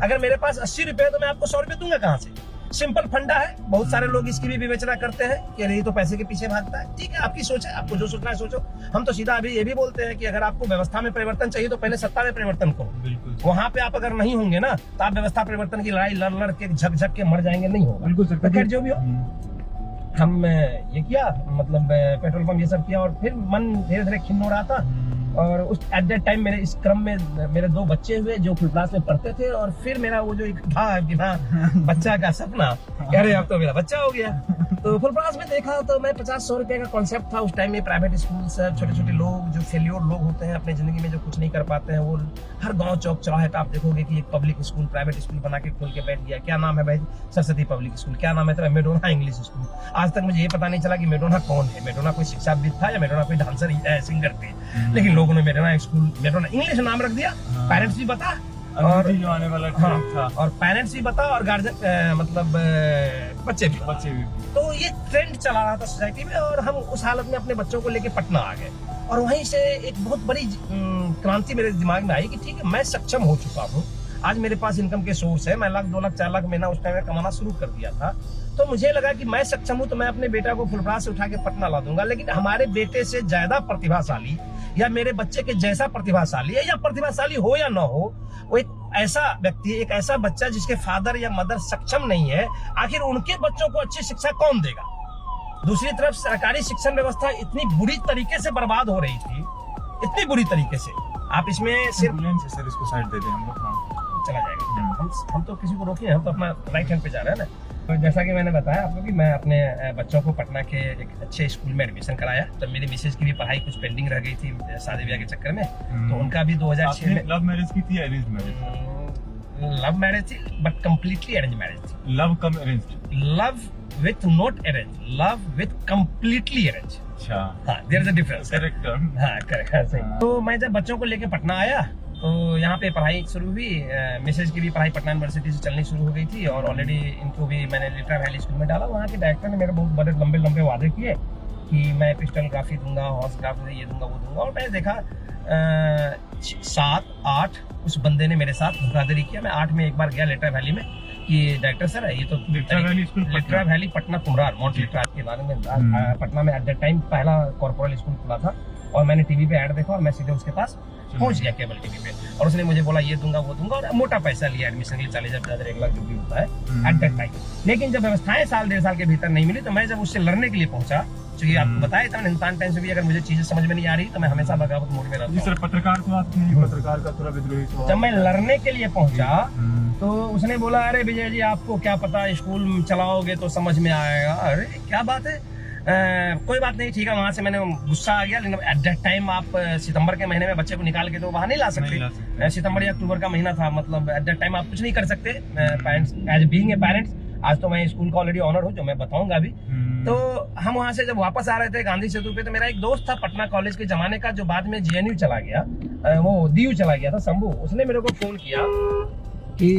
Speaker 2: अगर मेरे पास 80 रुपए है तो मैं आपको 100 रुपए दूंगा कहाँ से? सिंपल फंडा है। बहुत सारे लोग इसकी भी विवेचना करते हैं कि नहीं तो पैसे के पीछे भागता है। ठीक है, आपकी सोच है, आपको जो सोचना है सोचो। हम तो सीधा अभी ये भी बोलते हैं कि अगर आपको व्यवस्था में परिवर्तन चाहिए तो पहले सत्ता में परिवर्तन करो। वहां पे आप अगर नहीं होंगे ना तो आप व्यवस्था परिवर्तन की लड़ाई लड़ के झक के मर जाएंगे, नहीं होगा। बिल्कुल, खैर जो भी हो, हम ये किया, मतलब पेट्रोल पंप ये सब किया और फिर मन धीरे धीरे खिन्न हो रहा था। और उस एट दैट टाइम मेरे इस क्रम में मेरे 2 बच्चे हुए जो फुलपरास में पढ़ते थे और फिर मेरा वो जो एक था बिना बच्चा का सपना, अरे अब तो मेरा बच्चा हो गया। तो फुलपरास में देखा तो मैं 50-100 रुपए का कॉन्सेप्ट था उस टाइम में। प्राइवेट स्कूल सब छोटे छोटे लोग जो फेल्योर लोग होते हैं अपने जिंदगी में, जो कुछ नहीं कर पाते हैं, वो हर गाँव चौक चौराहे पे आप देखोगे कि एक पब्लिक स्कूल, प्राइवेट स्कूल बना के खोल के बैठ गया। क्या नाम है भाई? Saraswati public school. क्या नाम है तेरा? Madonna English school. आज तक मुझे ये पता नहीं चला कि मेडोना कौन है। मेडोना कोई शिक्षाविद था या मेडोना कोई डांसर सिंगर थे, लेकिन लोगों ने मेडोना स्कूल, मेडोना इंग्लिश नाम रख दिया। पेरेंट्स भी बता और जो आने वाला था, और पेरेंट्स भी बता और गार्जियन मतलब बच्चे भी। तो ये ट्रेंड चला रहा था सोसाइटी में और हम उस हालत में अपने बच्चों को लेके पटना आ गए। और वहीं से एक बहुत बड़ी क्रांति मेरे दिमाग में आई कि ठीक है, मैं सक्षम हो चुका हूँ, आज मेरे पास इनकम के सोर्स है। मैं 1 लाख 2 लाख 4 लाख महीना उस टाइम में कमाना शुरू कर दिया था। तो मुझे लगा कि मैं सक्षम हूँ तो मैं अपने बेटा को फुलपरास से उठा के पटना ला दूंगा। लेकिन हमारे बेटे से ज्यादा प्रतिभाशाली या मेरे बच्चे के जैसा प्रतिभाशाली है, या प्रतिभाशाली हो या ना हो, वो एक ऐसा व्यक्ति, एक ऐसा बच्चा जिसके फादर या मदर सक्षम नहीं है, आखिर उनके बच्चों को अच्छी शिक्षा कौन देगा? दूसरी तरफ सरकारी शिक्षण व्यवस्था इतनी बुरी तरीके से बर्बाद हो रही थी, इतनी बुरी तरीके से। आप इसमें सिर्फ
Speaker 1: सर इसको साइड दे दें हम लोग।
Speaker 2: चला जाएगा। हम तो किसी को रोके, हम तो अपना राइट हैंड पे जा रहे हैं ना। तो जैसा कि मैंने बताया आपको कि मैं अपने बच्चों को पटना के एक अच्छे स्कूल में एडमिशन कराया। तो मेरी मिसेज की भी पढ़ाई कुछ पेंडिंग रह गई थी शादी ब्याह के चक्कर में, तो उनका भी 2006 में
Speaker 1: लव मैरिज की थी, अरेंज मैरिज?
Speaker 2: लव मैरिज थी, बट कम्प्लीटली अरेंज मैरिज थी।
Speaker 1: Love cum arrange?
Speaker 2: Love with not arrange, love with completely arrange.
Speaker 1: अच्छा,
Speaker 2: हाँ, there is a difference.
Speaker 1: Correct term.
Speaker 2: हाँ, करेक्ट, हाँ, सही। तो मैं जब बच्चों को लेके पटना आया तो यहाँ पे पढ़ाई शुरू हुई। मिसेज की भी पढ़ाई पटना यूनिवर्सिटी से चलनी शुरू हो गई थी, और ऑलरेडी इनको भी मैंने लिटरा वैली स्कूल में डाला। वहाँ के डायरेक्टर ने मेरे बहुत बड़े लंबे लंबे वादे किए कि मैं पिस्टलग्राफी दूंगा, हॉर्सग्राफी, ये दूंगा, वो दूंगा। और मैंने देखा 7, 8 उस बंदे ने मेरे साथ धोखाधड़ी किया। मैं 8 में एक बार गया लिटरा वैली में कि डायरेक्टर सर ये तो Litera valley Patna Kumhrar mount Litera के बारे में पटना में एट दैट टाइम पहला कॉर्पोरल स्कूल खुला था, और मैंने टीवी पे ऐड देखा और मैं सीधे उसके पास पहुंच गया केबल टीवी पे, और उसने मुझे बोला ये दूंगा, वो दूंगा, और मोटा पैसा लिया एडमिशन के लिए, 40,000 1 लाख जो भी होता है एट दैट टाइम। लेकिन जब व्यवस्थाएं साल 1.5 साल के भीतर नहीं मिली, तो मैं जब उससे लड़ने के लिए पहुंचा, क्योंकि आपको बताया था हिंदुस्तान टाइम्स में भी अगर मुझे चीजें समझ में नहीं आ रही तो मैं हमेशा बगावत मोड में रहता हूं।
Speaker 1: सर, पत्रकार तो आप थे, पत्रकार का थोड़ा विद्रोही स्वभाव।
Speaker 2: जब मैं लड़ने के लिए पहुंचा तो उसने बोला, अरे विजय जी आपको क्या पता, स्कूल चलाओगे तो समझ में आएगा। अरे क्या बात है, कोई बात नहीं, ठीक है। वहां से मैंने गुस्सा आ गया, लेकिन एट दैट टाइम आप सितंबर के महीने में बच्चे को निकाल के तो बाहर नहीं ला सकते। सितंबर या अक्टूबर का महीना था, मतलब एट दैट टाइम आप कुछ नहीं कर सकते parents, as being a parents. आज तो मैं स्कूल का ऑलरेडी ऑनर हूँ, जो मैं बताऊंगा अभी। तो हम वहां से जब वापस आ रहे थे गांधी सेतु पे, तो मेरा एक दोस्त था पटना कॉलेज के जमाने का, जो बाद में जेएनयू चला गया, वो डीयू चला गया था, शंभू। उसने मेरे को फोन किया कि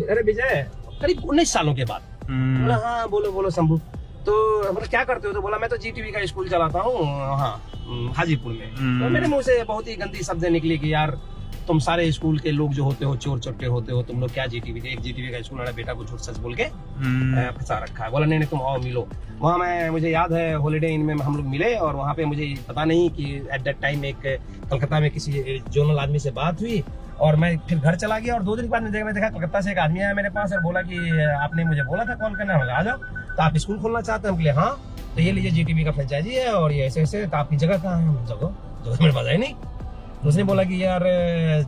Speaker 2: अरे विजय, करीब 19 सालों के बाद। बोला हाँ बोलो बोलो शंभू। तो मतलब क्या करते हो? तो बोला मैं तो जीटीवी का स्कूल चलाता हूँ, हाँ, हाजीपुर में। तो मेरे मुंह से बहुत ही गंदी शब्द निकली कि यार तुम सारे स्कूल के लोग जो होते हो चोर चट्टे होते हो, तुम लोग क्या जीटीवी के, एक जीटीवी का स्कूल वाला बेटा को झूठ सच बोल के फंसा रखा है। बोला नहीं तुम आओ मिलो। वहाँ मैं, मुझे याद है होलीडे इन में हम लोग मिले, और वहाँ पे मुझे पता नहीं कि एट दैट टाइम एक कलकत्ता में किसी जोनल आदमी से बात हुई, और मैं फिर घर चला गया। और 2 दिन के बाद मैं देखा कलकत्ता से एक आदमी आया मेरे पास और बोला कि आपने मुझे बोला था कॉल करना, आ जाओ, तो आप स्कूल खोलना चाहते हैं? हम बोले हाँ, तो ये लीजिए जीटीवी का फ्रेंचाइजी है, और ये ऐसे ऐसे, तो आपकी जगह कहाँ है? जगह मेरे पास है नहीं। तो उसने बोला कि यार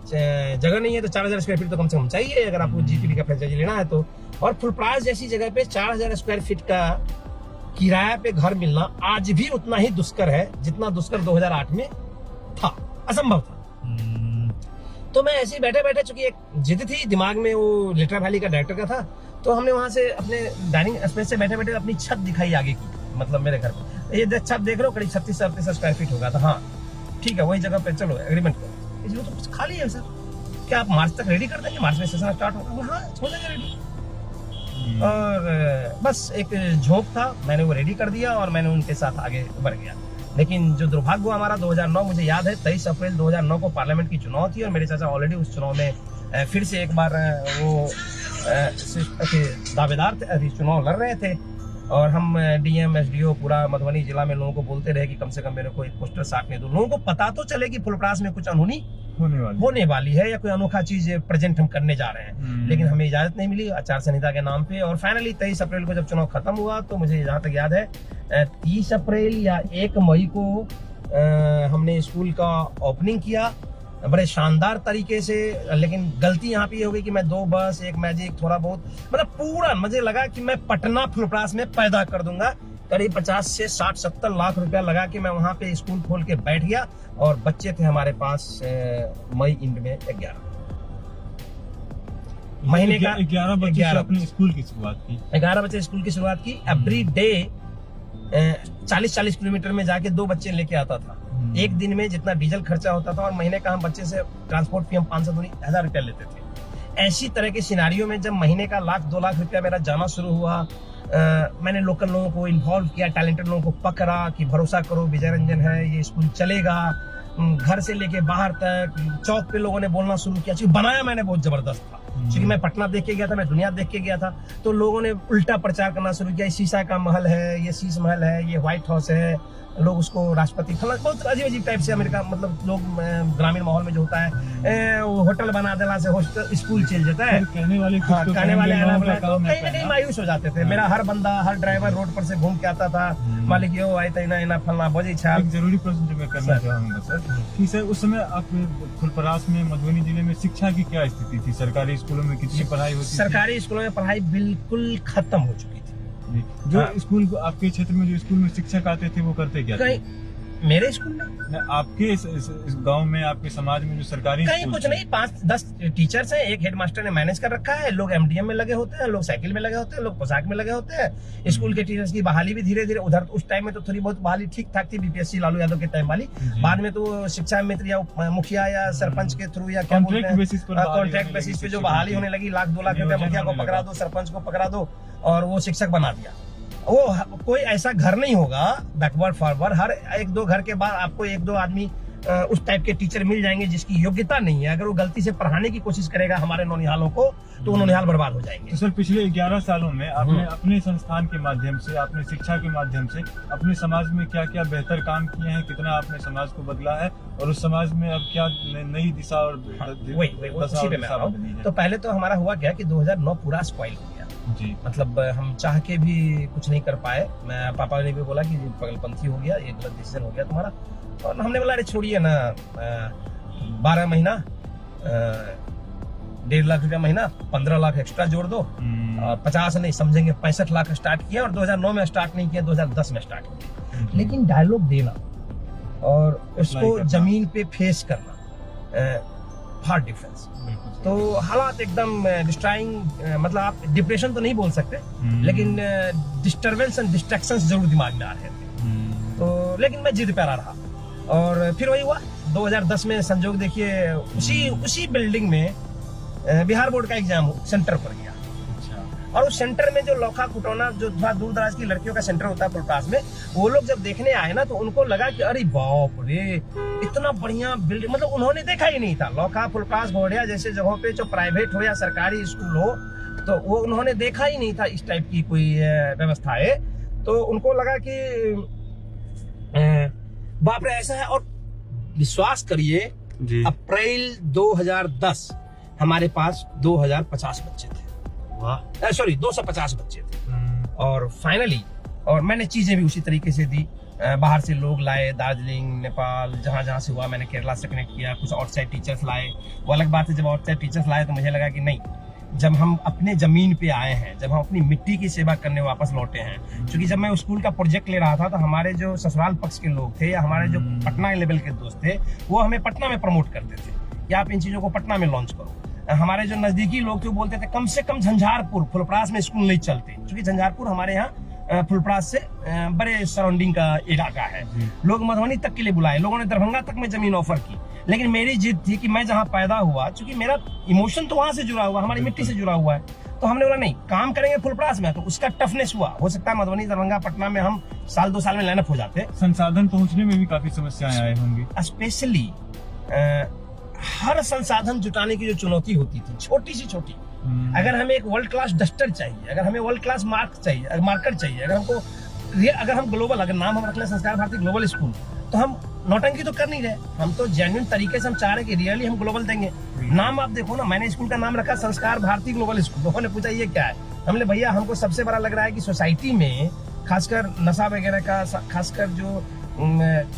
Speaker 2: जगह नहीं है तो 4,000 स्क्वायर फीट तो कम से कम चाहिए अगर आपको जीटीवी का फ्रेंचाइजी लेना है तो। और फुलप्रास जैसी जगह पे 4,000 स्क्वायर फीट का किराया पे घर मिलना आज भी उतना ही दुष्कर है जितना दुष्कर 2008 में था, असंभव था। तो मैं ऐसे ही बैठे बैठे, चूंकि एक जिद थी दिमाग में, वो लिटरा वैली का डायरेक्टर का था, तो हमने वहां से अपने डाइनिंग स्पेस से बैठे बैठे अपनी छत दिखाई आगे की, मतलब मेरे घर पे। ये छत देख रहे हो, करीब 36-37 स्क्वायर फीट होगा था। हाँ ठीक है, वही जगह पे चलो एग्रीमेंट करो। इसलिए तो खाली है सर, क्या आप मार्च तक रेडी कर देंगे? मार्च में सेशन स्टार्ट होगा। हाँ हो जाएगा रेडी। और बस एक झोंक था, मैंने वो रेडी कर दिया और मैंने उनके साथ आगे बढ़ गया। लेकिन जो दुर्भाग्य हुआ हमारा 2009, मुझे याद है 23 अप्रैल 2009 को पार्लियामेंट की चुनाव थी, और मेरे चाचा ऑलरेडी उस चुनाव में फिर से एक बार वो दावेदार थे, चुनाव लड़ रहे थे। और हम डीएम एसडीओ पूरा मधुबनी जिला में लोगों को बोलते रहे कि कम से कम मेरे को एक पोस्टर साटने दो, लोगों को पता तो चले कि फुलप्रास में कुछ अनहोनी होने वाली है या कोई अनोखा चीज प्रेजेंट हम करने जा रहे हैं। लेकिन हमें इजाजत नहीं मिली आचार संहिता के नाम पे। और फाइनली 23 अप्रैल को जब चुनाव खत्म हुआ, तो मुझे जहाँ तक याद है 30 अप्रैल या 1 मई को हमने स्कूल का ओपनिंग किया बड़े शानदार तरीके से। लेकिन गलती यहाँ पे हो गई कि मैं 2 बस, 1 मैजिक, थोड़ा बहुत, मतलब पूरा मुझे लगा कि मैं पटना फुलप्रास में पैदा कर दूंगा। करीब 50 से 60-70 लाख रुपया लगा के मैं वहां पे स्कूल खोल के बैठ गया, और बच्चे थे हमारे पास मई एंड में 11 महीने का
Speaker 1: 11 बच्चे अपने स्कूल की शुरुआत की।
Speaker 2: 11 बच्चे स्कूल की शुरुआत की। एवरी डे 40-40 किलोमीटर में जाके 2 बच्चे लेके आता था। एक दिन में जितना डीजल खर्चा होता था, और महीने का हम बच्चे से ट्रांसपोर्ट फी हम 500-1000 रुपया लेते थे। ऐसी तरह के सिनारियों में जब महीने का 1-2 लाख रुपया मेरा जाना शुरू हुआ, मैंने लोकल लोगों को इन्वॉल्व किया, टैलेंटेड लोगों को पकड़ा कि भरोसा करो विजय रंजन है, ये स्कूल चलेगा। घर से लेके बाहर तक चौक पे लोगों ने बोलना शुरू किया, बनाया मैंने बहुत जबरदस्त था। क्योंकि मैं पटना देख के गया था, मैं दुनिया देख के गया था, तो लोगों ने उल्टा प्रचार करना शुरू किया, शीशा का महल है, ये शीश महल है, ये व्हाइट हाउस है, लोग उसको राष्ट्रपति फला, बहुत अजीब अजीब टाइप से अमेरिका, मतलब लोग ग्रामीण माहौल में जो होता है वो होटल बना देना से हॉस्टल स्कूल चल जाता है,
Speaker 1: कहने वाले
Speaker 2: कहने वाले तो कहीं ना कहीं मायूस हो जाते थे। मेरा हर बंदा, हर ड्राइवर रोड पर से घूम के आता था, मालिक यो आए तना इना फलना बजे छा।
Speaker 1: एक जरूरी प्रश्न जो मैं करना चाहूंगा सर कि सर उस समय आप फुलपरास में मधुबनी जिले में शिक्षा की क्या स्थिति थी? सरकारी स्कूलों में कितनी पढ़ाई होती थी?
Speaker 2: सरकारी स्कूलों में पढ़ाई बिल्कुल खत्म हो चुकी थी।
Speaker 1: जो स्कूल आपके क्षेत्र में जो स्कूल में शिक्षक आते थे वो करते क्या थे?
Speaker 2: मेरे स्कूल में
Speaker 1: आपके इस गांव में, आपके समाज में जो सरकारी
Speaker 2: कहीं कुछ नहीं, 5-10 टीचर्स हैं, एक हेडमास्टर ने मैनेज कर रखा है, लोग एमडीएम में लगे होते हैं, लोग साइकिल में लगे होते हैं, लोग पोशाक में लगे होते हैं। स्कूल के टीचर्स की बहाली भी धीरे धीरे उधर, उस टाइम में तो थोड़ी बहुत बहाली ठीक ठाक थी, बीपीएससी लालू यादव के टाइम वाली, बाद में तो शिक्षा मित्र या मुखिया या सरपंच के थ्रू या क्या बोलते हैं, कॉन्ट्रैक्ट बेसिस पे जो बहाली होने लगी, 1-2 लाख रुपया मुखिया को पकड़ा दो, सरपंच को पकड़ा दो और वो शिक्षक बना दिया। वो कोई ऐसा घर नहीं होगा बैकवर्ड फॉरवर्ड, हर 1-2 घर के बाद आपको 1-2 आदमी उस टाइप के टीचर मिल जाएंगे जिसकी योग्यता नहीं है। अगर वो गलती से पढ़ाने की कोशिश करेगा हमारे नौनिहालों को तो वो नौनिहाल बर्बाद हो जाएंगे।
Speaker 1: तो सर पिछले 11 सालों में आपने अपने संस्थान के माध्यम से, अपने शिक्षा के माध्यम से अपने समाज में क्या क्या बेहतर काम किए हैं, कितना आपने समाज को बदला है और उस समाज में अब क्या नई दिशा और
Speaker 2: तो पहले तो हमारा हुआ क्या कि 2009 पूरा स्पॉइल हो गया जी, मतलब हम चाह के भी कुछ नहीं कर पाए। मैं पापा ने भी बोला कि पगलपंथी हो गया, ये गलत डिसीजन हो गया तुम्हारा, और हमने बोला अरे छोड़िए ना, 12 महीना 1.5 लाख रुपया महीना, 15 लाख एक्स्ट्रा जोड़ दो, 50 नहीं समझेंगे 65 लाख स्टार्ट किया, और 2009 में स्टार्ट नहीं किया, 2010 में स्टार्ट किया। लेकिन डायलॉग देना और उसको जमीन पे फेस करना, हार्ड डिफरेंस। तो हालात एकदम डिस्ट्राइंग, मतलब आप डिप्रेशन तो नहीं बोल सकते, लेकिन डिस्टर्बेंस एंड डिस्ट्रैक्शंस जरूर दिमाग में आ रहे थे। तो लेकिन मैं जिद पे रहा और फिर वही हुआ 2010 में संजोग देखिए, उसी बिल्डिंग में बिहार बोर्ड का एग्जाम सेंटर पर गया। और उस सेंटर में जो लौखा कुटौना, जो थोड़ा दूर दराज की लड़कियों का सेंटर होता है फुलपरास में, वो लोग जब देखने आए ना तो उनको लगा कि अरे बाप रे इतना बढ़िया बिल्डिंग, मतलब उन्होंने देखा ही नहीं था। लौखा, फुलपरास, घोड़िया जैसे जगहों पे जो प्राइवेट हो या सरकारी स्कूल हो, तो वो उन्होंने देखा ही नहीं था इस टाइप की कोई व्यवस्था है। तो उनको लगा कि बाप रे ऐसा है। और विश्वास करिए अप्रैल 2010 हमारे पास 2050 बच्चे थे, सॉरी 250 बच्चे थे। और फाइनली, और मैंने चीजें भी उसी तरीके से दी, बाहर से लोग लाए, दार्जिलिंग, नेपाल, जहां जहां से हुआ मैंने केरला से कनेक्ट किया, कुछ आउटसाइड टीचर्स लाए। वो अलग बात है, जब आउटसाइड टीचर्स लाए तो मुझे लगा कि नहीं, जब हम अपने जमीन पे आए हैं, जब हम अपनी मिट्टी की सेवा करने वापस लौटे हैं, क्योंकि जब मैं स्कूल का प्रोजेक्ट ले रहा था तो हमारे जो ससुराल पक्ष के लोग थे या हमारे जो पटना लेवल के दोस्त थे, वो हमें पटना में प्रमोट करते थे कि आप इन चीजों को पटना में लॉन्च करो। हमारे जो नजदीकी लोग थे वो बोलते थे कम से कम झंझारपुर, फुलपरास में स्कूल नहीं चलते, क्योंकि झंझारपुर हमारे यहाँ फुलपरास से बड़े सराउंडिंग का इलाका है। लोग मधुबनी तक के लिए बुलाए, लोगों ने दरभंगा तक में जमीन ऑफर की, लेकिन मेरी जिद थी कि मैं जहाँ पैदा हुआ, क्योंकि मेरा इमोशन तो वहां से जुड़ा हुआ, हमारी मिट्टी से जुड़ा हुआ है, तो हमने बोला नहीं, काम करेंगे फुलपरास में। तो उसका टफनेस हुआ। हो सकता है मधुबनी, दरभंगा, पटना में हम 1-2 साल में लाइनअप हो जाते।
Speaker 1: संसाधन पहुंचने में भी काफी समस्याएं आए होंगी,
Speaker 2: स्पेशली हर संसाधन जुटाने की जो चुनौती होती थी, छोटी सी छोटी, अगर हमें एक वर्ल्ड क्लास डस्टर चाहिए, अगर हमें वर्ल्ड क्लास मार्कर चाहिए, अगर हम ग्लोबल, अगर नाम हम रख लें संस्कार भारती ग्लोबल स्कूल, तो हम नौटंकी तो कर नहीं रहे, हम तो जेन्युइन तरीके से हम चाह रहे कि रियली हम ग्लोबल देंगे। नाम आप देखो ना, मैंने स्कूल का नाम रखा संस्कार भारती ग्लोबल स्कूल। लोगों ने पूछा ये क्या है, हमने भैया हमको सबसे बड़ा लग रहा है कि सोसाइटी में खासकर नशा वगैरह का, खासकर जो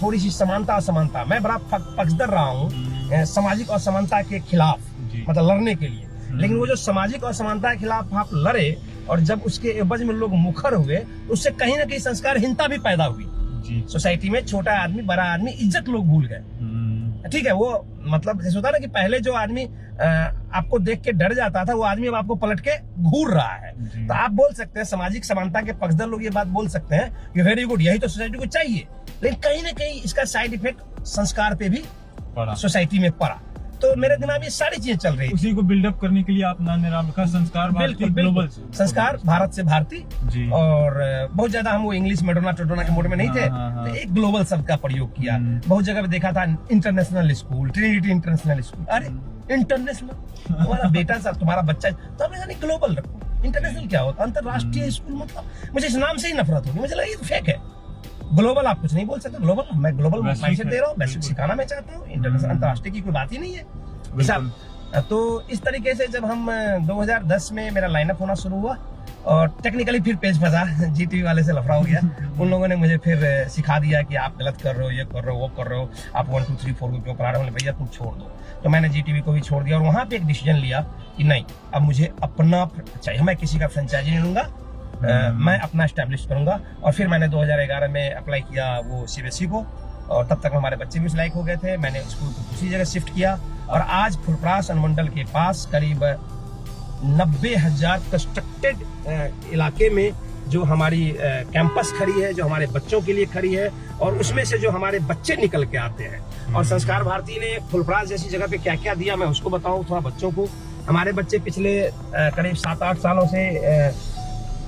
Speaker 2: थोड़ी सी समानता असमानता, मैं बड़ा पक्षधर रहा हूँ सामाजिक असमानता के खिलाफ, मतलब लड़ने के लिए। लेकिन वो जो सामाजिक असमानता के खिलाफ आप लड़े और जब उसके एवज में लोग मुखर हुए, तो उससे कहीं ना कहीं संस्कारहीनता भी पैदा हुई सोसाइटी में। छोटा आदमी, बड़ा आदमी, इज्जत लोग भूल गए। ठीक है, वो मतलब जैसे होता है ना कि पहले जो आदमी आपको देख के डर जाता था, वो आदमी अब आपको पलट के घूर रहा है। तो आप बोल सकते हैं, सामाजिक समानता के पक्षधर लोग ये बात बोल सकते हैं कि वेरी गुड, यही तो सोसाइटी को चाहिए। लेकिन कहीं ना कहीं इसका साइड इफेक्ट संस्कार पे भी सोसाइटी में पड़ा। तो मेरे दिमाग में सारी चीजें चल रही थी।
Speaker 1: उसी को बिल्डअप करने के लिए आप नाम रखा संस्कार भारती ग्लोबल।
Speaker 2: संस्कार भारत से भारती
Speaker 1: जी।
Speaker 2: और बहुत ज्यादा हम वो इंग्लिश मेडोना टोडोना के मोड में नहीं थे, तो एक ग्लोबल शब्द का प्रयोग किया। बहुत जगह पे देखा था international school, Trinity international school, अरे इंटरनेशनल तुम्हारा बेटा सर, तुम्हारा बच्चा, तो हमने कहा ग्लोबल रखो। इंटरनेशनल क्या होता है? अंतरराष्ट्रीय स्कूल। मतलब मुझे इस नाम से ही नफरत होगी, मुझे लगा ये फेक है। ग्लोबल आप कुछ नहीं बोल सकते, ग्लोबल मैं ग्लोबल माइंडसेट दे रहा हूँ, वैसे सिखाना मैं चाहता हूँ। इंटरनेशनल अंतरराष्ट्रीय की कोई बात ही नहीं है। तो इस तरीके से जब हम 2010 में मेरा लाइनअप होना शुरू हुआ और टेक्निकली फिर पेज फंसा, जीटीवी वाले से लफड़ा हो गया। उन लोगों ने मुझे फिर सिखा दिया कि आप गलत कर रहे हो, ये कर रहे हो, वो कर रहे हो, आप 1 2 3 4 को क्यों पढ़ा रहे हो, भैया तुम छोड़ दो। तो मैंने जीटीवी को भी छोड़ दिया और वहां पे एक डिसीजन लिया कि नहीं, अब मुझे अपना चाहिए, मैं किसी का फ्रेंचाइजी नहीं लूंगा, मैं अपना स्टैब्लिश करूंगा। और फिर मैंने 2011 में अप्लाई किया वो सीबीएसई को, और तब तक हमारे बच्चे भी लायक हो गए थे। मैंने स्कूल को दूसरी जगह शिफ्ट किया और आज फुलपरास अनुमंडल के पास करीब 90,000 कंस्ट्रक्टेड इलाके में जो हमारी कैंपस खड़ी है, जो हमारे बच्चों के लिए खड़ी है, और उसमें से जो हमारे बच्चे निकल के आते हैं। और संस्कार भारती ने फुलपरास जैसी जगह पे क्या क्या दिया, मैं उसको बताऊं थोड़ा बच्चों को। हमारे बच्चे पिछले करीब 7-8 सालों से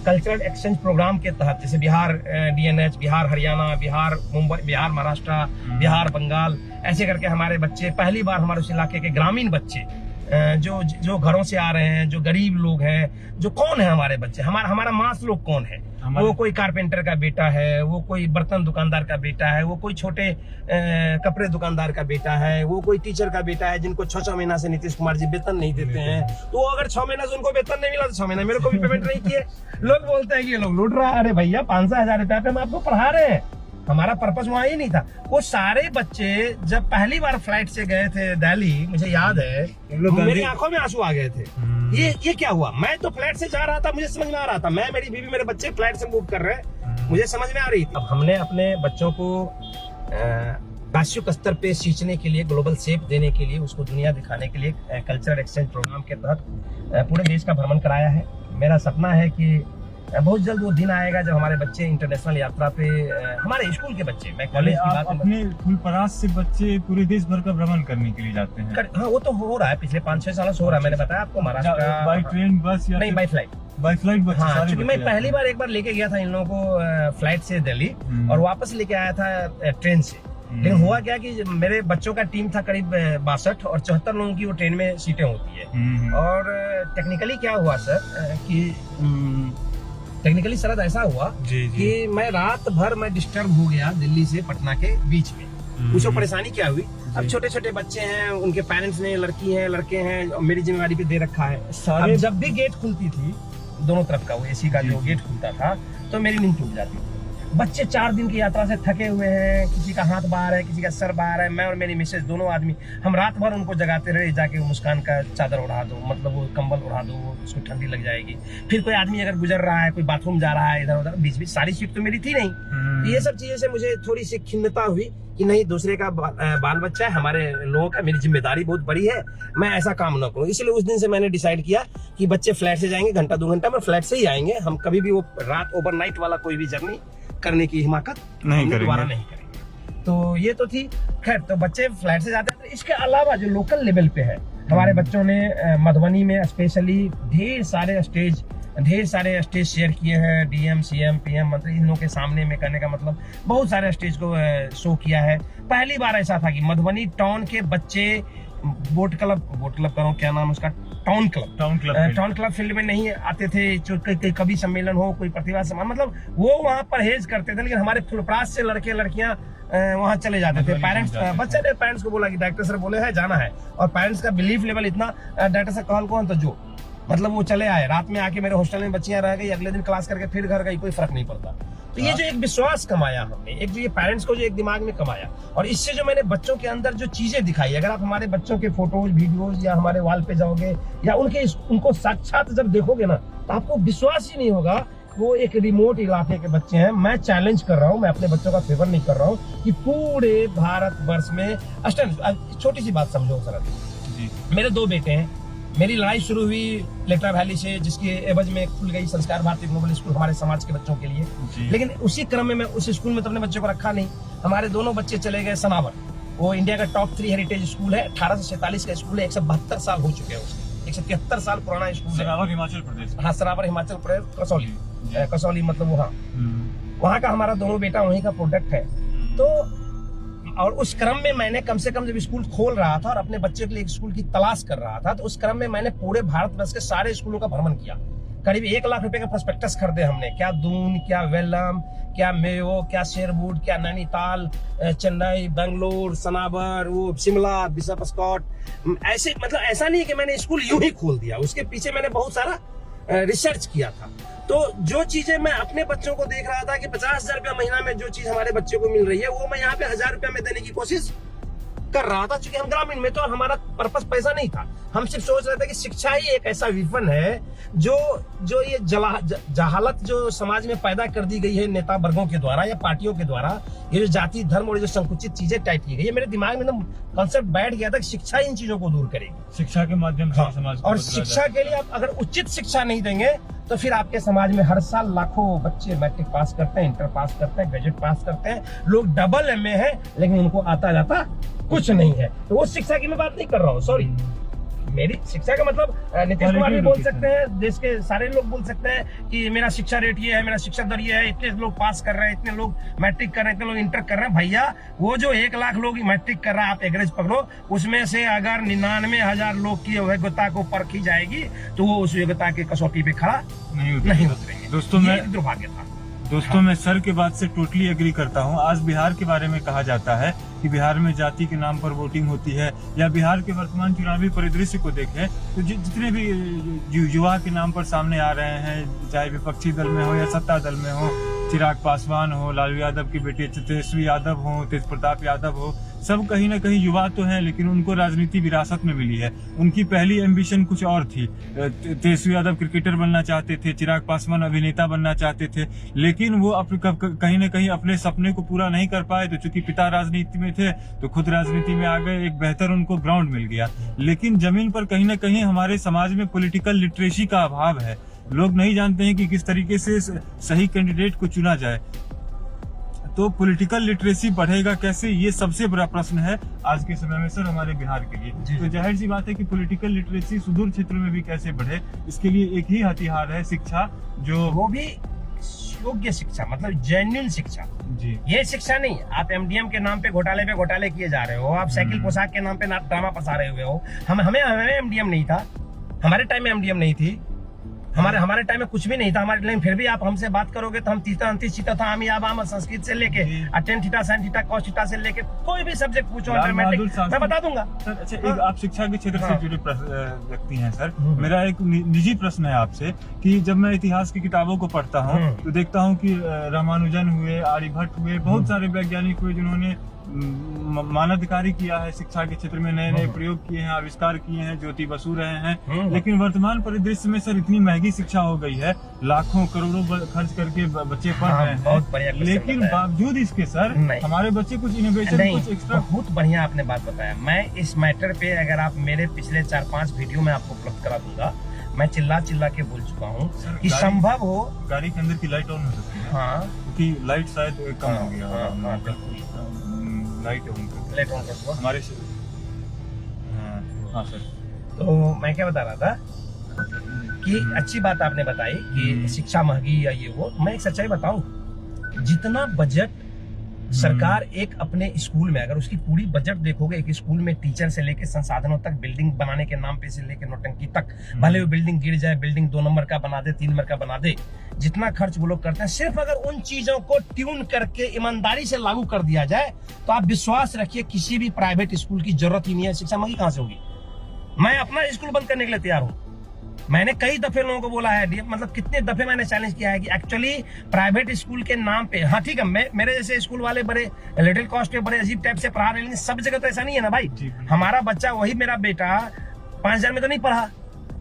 Speaker 2: कल्चरल एक्सचेंज प्रोग्राम के तहत, जैसे बिहार डीएनएच, बिहार हरियाणा, बिहार मुंबई, बिहार महाराष्ट्र, बिहार बंगाल, ऐसे करके हमारे बच्चे पहली बार, हमारे उस इलाके के ग्रामीण बच्चे जो घरों से आ रहे हैं, जो गरीब लोग हैं, जो कौन है हमारे बच्चे, हमारा मास लोग कौन है, वो कोई कारपेंटर का बेटा है, वो कोई बर्तन दुकानदार का बेटा है, वो कोई छोटे कपड़े दुकानदार का बेटा है, वो कोई टीचर का बेटा है, जिनको 6 महीना से नीतीश कुमार जी वेतन नहीं देते हैं। तो अगर 6 महीना से उनको वेतन नहीं मिला तो 6 महीना मेरे को भी पेमेंट नहीं किए। लोग बोलते हैं कि ये लोग लूट रहा है। अरे भैया 500-1000 रुपया पे हम आपको पढ़ा रहे हैं, हमारा पर्पस वहां ही नहीं था। वो सारे बच्चे जब पहली बार फ्लाइट से गए थे दिल्ली, मुझे याद है मेरी आंखों में आंसू आ गए थे। ये क्या हुआ? मैं तो फ्लाइट से जा रहा था, मुझे समझ में आ रहा था, मैं, मेरी बीवी, मेरे बच्चे फ्लाइट से मूव कर रहे हैं, मुझे समझ में आ रही थी। अब हमने अपने बच्चों को वैश्विक स्तर पे सींचने के लिए, ग्लोबल शेप देने के लिए, उसको दुनिया दिखाने के लिए कल्चरल एक्सचेंज प्रोग्राम के तहत पूरे देश का भ्रमण कराया है। मेरा सपना है कि बहुत जल्द वो दिन आएगा जब हमारे बच्चे इंटरनेशनल यात्रा पे, हमारे स्कूल के बच्चे, मैं कॉलेज की बात,
Speaker 1: अपने फुलपरास से बच्चे पूरे देश भर का भ्रमण करने के लिए जाते हैं।
Speaker 2: हाँ, वो तो हो रहा है, पिछले 5-6 सालों से हो रहा है। मैंने बताया आपको, महाराष्ट्र
Speaker 1: बाई ट्रेन, बस या
Speaker 2: नहीं, बाई फ्लाइट
Speaker 1: बच्चे।
Speaker 2: हाँ, क्योंकि मैं पहली बार एक बार लेके गया था इन लोगों को फ्लाइट से दिल्ली, और वापस लेके आया था ट्रेन से। लेकिन हुआ क्या कि मेरे बच्चों का टीम था करीब 62 और 74 लोगों की वो ट्रेन में सीटें होती है। और टेक्निकली क्या हुआ सर कि टेक्निकली सरद ऐसा हुआ कि मैं रात भर मैं डिस्टर्ब हो गया दिल्ली से पटना के बीच में। उसको परेशानी क्या हुई, अब छोटे छोटे बच्चे हैं, उनके पेरेंट्स ने, लड़की हैं, लड़के हैं, और मेरी जिम्मेवारी पे दे रखा है। अब जब भी गेट खुलती थी दोनों तरफ का, वो एसी का जो गेट खुलता था, तो मेरी नींद टूट जाती थी। बच्चे 4 दिन की यात्रा से थके हुए हैं, किसी का हाथ बाहर है, किसी का सर बाहर है, मैं और मेरी मिसेज दोनों आदमी, हम रात भर उनको जगाते रहे, जाके मुस्कान का चादर उड़ा दो, मतलब वो कंबल उड़ा दो, उसको ठंडी लग जाएगी। फिर कोई आदमी अगर गुजर रहा है, कोई बाथरूम जा रहा है इधर उधर, बीच बीच सारी सीट तो मेरी थी नहीं। तो ये सब चीजें से मुझे थोड़ी सी खिन्नता हुई कि नहीं, दूसरे का बाल बच्चा है, हमारे लोगों का, मेरी जिम्मेदारी बहुत बड़ी है, मैं ऐसा काम न करूं। इसलिए उस दिन से मैंने डिसाइड किया कि बच्चे फ्लाइट से जाएंगे, 1-2 घंटा में फ्लाइट से ही आएंगे, हम कभी भी वो रात ओवरनाइट वाला कोई भी जर्नी करने की हिमाकत दोबारा नहीं करेंगे। तो ये तो थी, खैर, तो बच्चे फ्लाइट से जाते हैं। इसके अलावा जो लोकल लेवल पे है, हमारे बच्चों ने मधुबनी में स्पेशली ढेर सारे स्टेज शेयर किए हैं, डीएम, सीएम, पीएम, मंत्री, इन लोगों के सामने में करने का मतलब बहुत सारे स्टेज को शो किया है। पहली बार ऐसा था कि मधुबनी टाउन के बच्चे बोट क्लब करो, क्या नाम उसका, टाउन क्लब फील्ड में नहीं आते थे। जो कभी सम्मेलन हो, कोई प्रतिभा सम्मान, मतलब वो वहाँ परहेज करते थे। लेकिन हमारे फुलपरास से लड़के लड़कियां वहाँ चले जाते थे। पेरेंट्स, बच्चे ने पेरेंट्स को बोला कि डायरेक्टर सर बोले है जाना है, और पेरेंट्स का बिलीफ लेवल इतना, डायरेक्टर सर कॉल कौन, तो जो मतलब वो चले आए, रात में आके मेरे हॉस्टल में बच्चियां रह गई, अगले दिन क्लास करके फिर घर गई, कोई फर्क नहीं पड़ता। तो ये जो एक विश्वास कमाया हमने, एक जो ये पेरेंट्स को जो एक दिमाग में कमाया, और इससे जो मैंने बच्चों के अंदर जो चीजें दिखाई, अगर आप हमारे बच्चों के फोटोज, वीडियोज या हमारे वॉल पे जाओगे या उनको साक्षात जब देखोगे ना, तो आपको विश्वास ही नहीं होगा वो एक रिमोट इलाके के बच्चे हैं। मैं चैलेंज कर रहा हूँ, मैं अपने बच्चों का फेवर नहीं कर रहा हूँ कि पूरे भारत वर्ष में, छोटी सी बात समझो सर, मेरे 2 बेटे हैं, मेरी लड़ाई शुरू हुई लेटा वैली से, जिसके एवज में खुल गई संस्कार भारती ग्लोबल स्कूल हमारे समाज के बच्चों के लिए। लेकिन उसी क्रम में मैं उस स्कूल में तो अपने बच्चों को रखा नहीं, हमारे दोनों बच्चे चले गए सनावर, वो इंडिया का टॉप 3 हेरिटेज स्कूल है, 1847 का स्कूल है, 172 साल हो चुके हैं उसके, 173 साल पुराना स्कूल है।
Speaker 1: सरावर हिमाचल प्रदेश।
Speaker 2: हाँ, सरावर हिमाचल प्रदेश, कसौली, कसौली मतलब वहाँ, वहाँ का हमारा दोनों बेटा वहीं का प्रोडक्ट है। तो और उस क्रम में मैंने कम से कम जब स्कूल खोल रहा था और अपने बच्चे के लिए एक स्कूल की तलाश कर रहा था, तो उस क्रम में मैंने पूरे भारतवर्ष के सारे स्कूलों का भ्रमण किया। करीब 1 लाख रुपए का प्रोस्पेक्टस खरीदे हमने, क्या दून, क्या वेलम, क्या मेयो, क्या शेरवुड, क्या नैनीताल, चेन्नई, बेंगलोर, सनावर, वो शिमला, बिशप स्कॉट। ऐसे मतलब ऐसा नहीं है कि मैंने स्कूल यूं ही खोल दिया, उसके पीछे मैंने बहुत सारा रिसर्च किया था। तो जो चीजें मैं अपने बच्चों को देख रहा था कि 50,000 रुपया महीना में जो चीज हमारे बच्चे को मिल रही है, वो मैं यहाँ पे 1,000 रुपया में देने की कोशिश कर रहा था। क्योंकि हम ग्रामीण में, तो हमारा पर्पस पैसा नहीं था, हम सिर्फ सोच रहे थे कि शिक्षा ही एक ऐसा विफन है जो ये जहालत जो समाज में पैदा कर दी गई है नेता वर्गों के द्वारा या पार्टियों के द्वारा, ये जो जाति धर्म और जो संकुचित चीजें टाइप की गई है, मेरे दिमाग में एकदम कॉन्सेप्ट बैठ गया था कि शिक्षा इन चीजों को दूर करेगी।
Speaker 1: शिक्षा के माध्यम से समाज को
Speaker 2: और शिक्षा के लिए आप अगर उचित शिक्षा नहीं देंगे तो फिर आपके समाज में हर साल लाखों बच्चे मैट्रिक पास करते हैं, इंटर पास करते हैं, ग्रेजुएट पास करते हैं, लोग डबल एमए हैं लेकिन उनको आता जाता कुछ नहीं है। तो वो शिक्षा की मैं बात नहीं कर रहा हूँ, सॉरी। मेरी शिक्षा का मतलब नीतीश कुमार भी बोल सकते हैं, देश के सारे लोग बोल सकते हैं कि मेरा शिक्षा रेट ये है, मेरा शिक्षा दर ये है, इतने लोग पास कर रहे हैं, इतने लोग मैट्रिक कर रहे हैं, इतने लोग इंटर कर रहे हैं। भैया वो जो 1 लाख लोग मैट्रिक कर रहा है, आप एवरेज पकड़ो, उसमें से अगर 99,000 लोग की योग्यता को परखी जाएगी तो वो उस योग्यता की कसौटी पे खड़ा नहीं उतरेंगे।
Speaker 1: दोस्तों मैं
Speaker 2: दुर्भाग्य था।
Speaker 1: दोस्तों मैं सर के बात से टोटली एग्री करता हूं। आज बिहार के बारे में कहा जाता है कि बिहार में जाति के नाम पर वोटिंग होती है, या बिहार के वर्तमान चुनावी परिदृश्य को देखें तो जितने भी युवा के नाम पर सामने आ रहे हैं, चाहे विपक्षी दल में हो या सत्ता दल में हो, चिराग पासवान हो, लालू यादव की बेटी तेजस्वी यादव हो, तेज प्रताप यादव हो, सब कहीं ना कहीं युवा तो हैं, लेकिन उनको राजनीति विरासत में मिली है। उनकी पहली एम्बिशन कुछ और थी। तेजस्वी यादव क्रिकेटर बनना चाहते थे, चिराग पासवान अभिनेता बनना चाहते थे, लेकिन वो कहीं ना कहीं अपने सपने को पूरा नहीं कर पाए। तो चूंकि पिता राजनीति में थे तो खुद राजनीति में आ गए, एक बेहतर उनको ग्राउंड मिल गया। लेकिन जमीन पर कहीं ना कहीं हमारे समाज में पॉलिटिकल लिटरेसी का अभाव है। लोग नहीं जानते हैं कि किस तरीके से सही कैंडिडेट को चुना जाए। तो पॉलिटिकल लिटरेसी बढ़ेगा कैसे, ये सबसे बड़ा प्रश्न है आज के समय में सर हमारे बिहार के लिए। तो जाहिर सी बात है कि पॉलिटिकल लिटरेसी सुदूर क्षेत्रों में भी कैसे बढ़े, इसके लिए एक ही हथियार है शिक्षा, जो
Speaker 2: वो भी योग्य शिक्षा, मतलब जेन्युइन शिक्षा।
Speaker 1: जी,
Speaker 2: ये शिक्षा नहीं, आप एमडीएम के नाम पे घोटाले किए जा रहे हो, आप साइकिल पोशाक के नाम पे ड्रामा पसा रहे हुए हो। हमें एमडीएम नहीं था, हमारे टाइम में एमडीएम नहीं थी, हमारे टाइम में कुछ भी नहीं था हमारे टाइम। फिर भी आप हमसे बात करोगे तो हम तीता अंतिश चीता था हम या बाम संस्कृत से लेके tan theta sine theta cos theta से लेके कोई भी सब्जेक्ट पूछो मैं बता दूंगा सर।
Speaker 1: अच्छा, एक आप शिक्षा के क्षेत्र से जुड़े व्यक्ति हैं सर, मेरा एक निजी प्रश्न है आपसे कि जब मैं इतिहास की किताबों को पढ़ता हूँ तो देखता हूँ कि रामानुजन हुए, आर्यभट्ट हुए, बहुत सारे वैज्ञानिक हुए जिन्होंने मानवाधिकारी किया है, शिक्षा के क्षेत्र में नए नए प्रयोग किए हैं, आविष्कार किए हैं, ज्योति बसु रहे हैं। लेकिन वर्तमान परिदृश्य में सर इतनी महंगी शिक्षा हो गई है, लाखों करोड़ों खर्च करके बच्चे पढ़ रहे हैं, लेकिन बावजूद इसके सर हमारे बच्चे कुछ इनोवेशन, कुछ एक्स्ट्रा।
Speaker 2: बहुत बढ़िया आपने बात बताया। मैं इस मैटर पे अगर आप मेरे पिछले 4-5 वीडियो में आपको उपलब्ध करा दूंगा। मैं चिल्ला के बोल चुका हूँ कि संभव हो
Speaker 1: गाड़ी के अंदर की लाइट ऑन हो सकती है।
Speaker 2: हाँ,
Speaker 1: क्योंकि लाइट शायद कम हो गया। लाइट ऑन कर दो हमारे। हाँ सर,
Speaker 2: तो मैं क्या बता रहा था कि अच्छी बात आपने बताई कि शिक्षा महंगी या ये वो। मैं एक सच्चाई बताऊं, जितना बजट सरकार एक अपने स्कूल में, अगर उसकी पूरी बजट देखोगे, एक स्कूल में टीचर से लेके संसाधनों तक, बिल्डिंग बनाने के नाम पे से लेके नौटंकी तक, भले वो बिल्डिंग गिर जाए, बिल्डिंग 2 नंबर का बना दे, 3 नंबर का बना दे, जितना खर्च वो लोग करते हैं, सिर्फ अगर उन चीजों को ट्यून करके ईमानदारी से लागू कर दिया जाए तो आप विश्वास रखिए किसी भी प्राइवेट स्कूल की जरूरत ही नहीं है। शिक्षा महंगी कहां से होगी? मैं अपना स्कूल बंद करने के लिए तैयार हूँ। मैंने कई दफे लोगों को बोला है, मतलब कितने दफे मैंने चैलेंज किया है कि एक्चुअली प्राइवेट स्कूल के नाम पे, हाँ ठीक है, मेरे जैसे स्कूल वाले बड़े लिटिल कॉस्ट पे बड़े अजीब टाइप से पढ़ा रहे हैं, लेकिन सब जगह तो ऐसा नहीं है ना भाई। हमारा बच्चा, वही मेरा बेटा 5,000 में तो नहीं पढ़ा,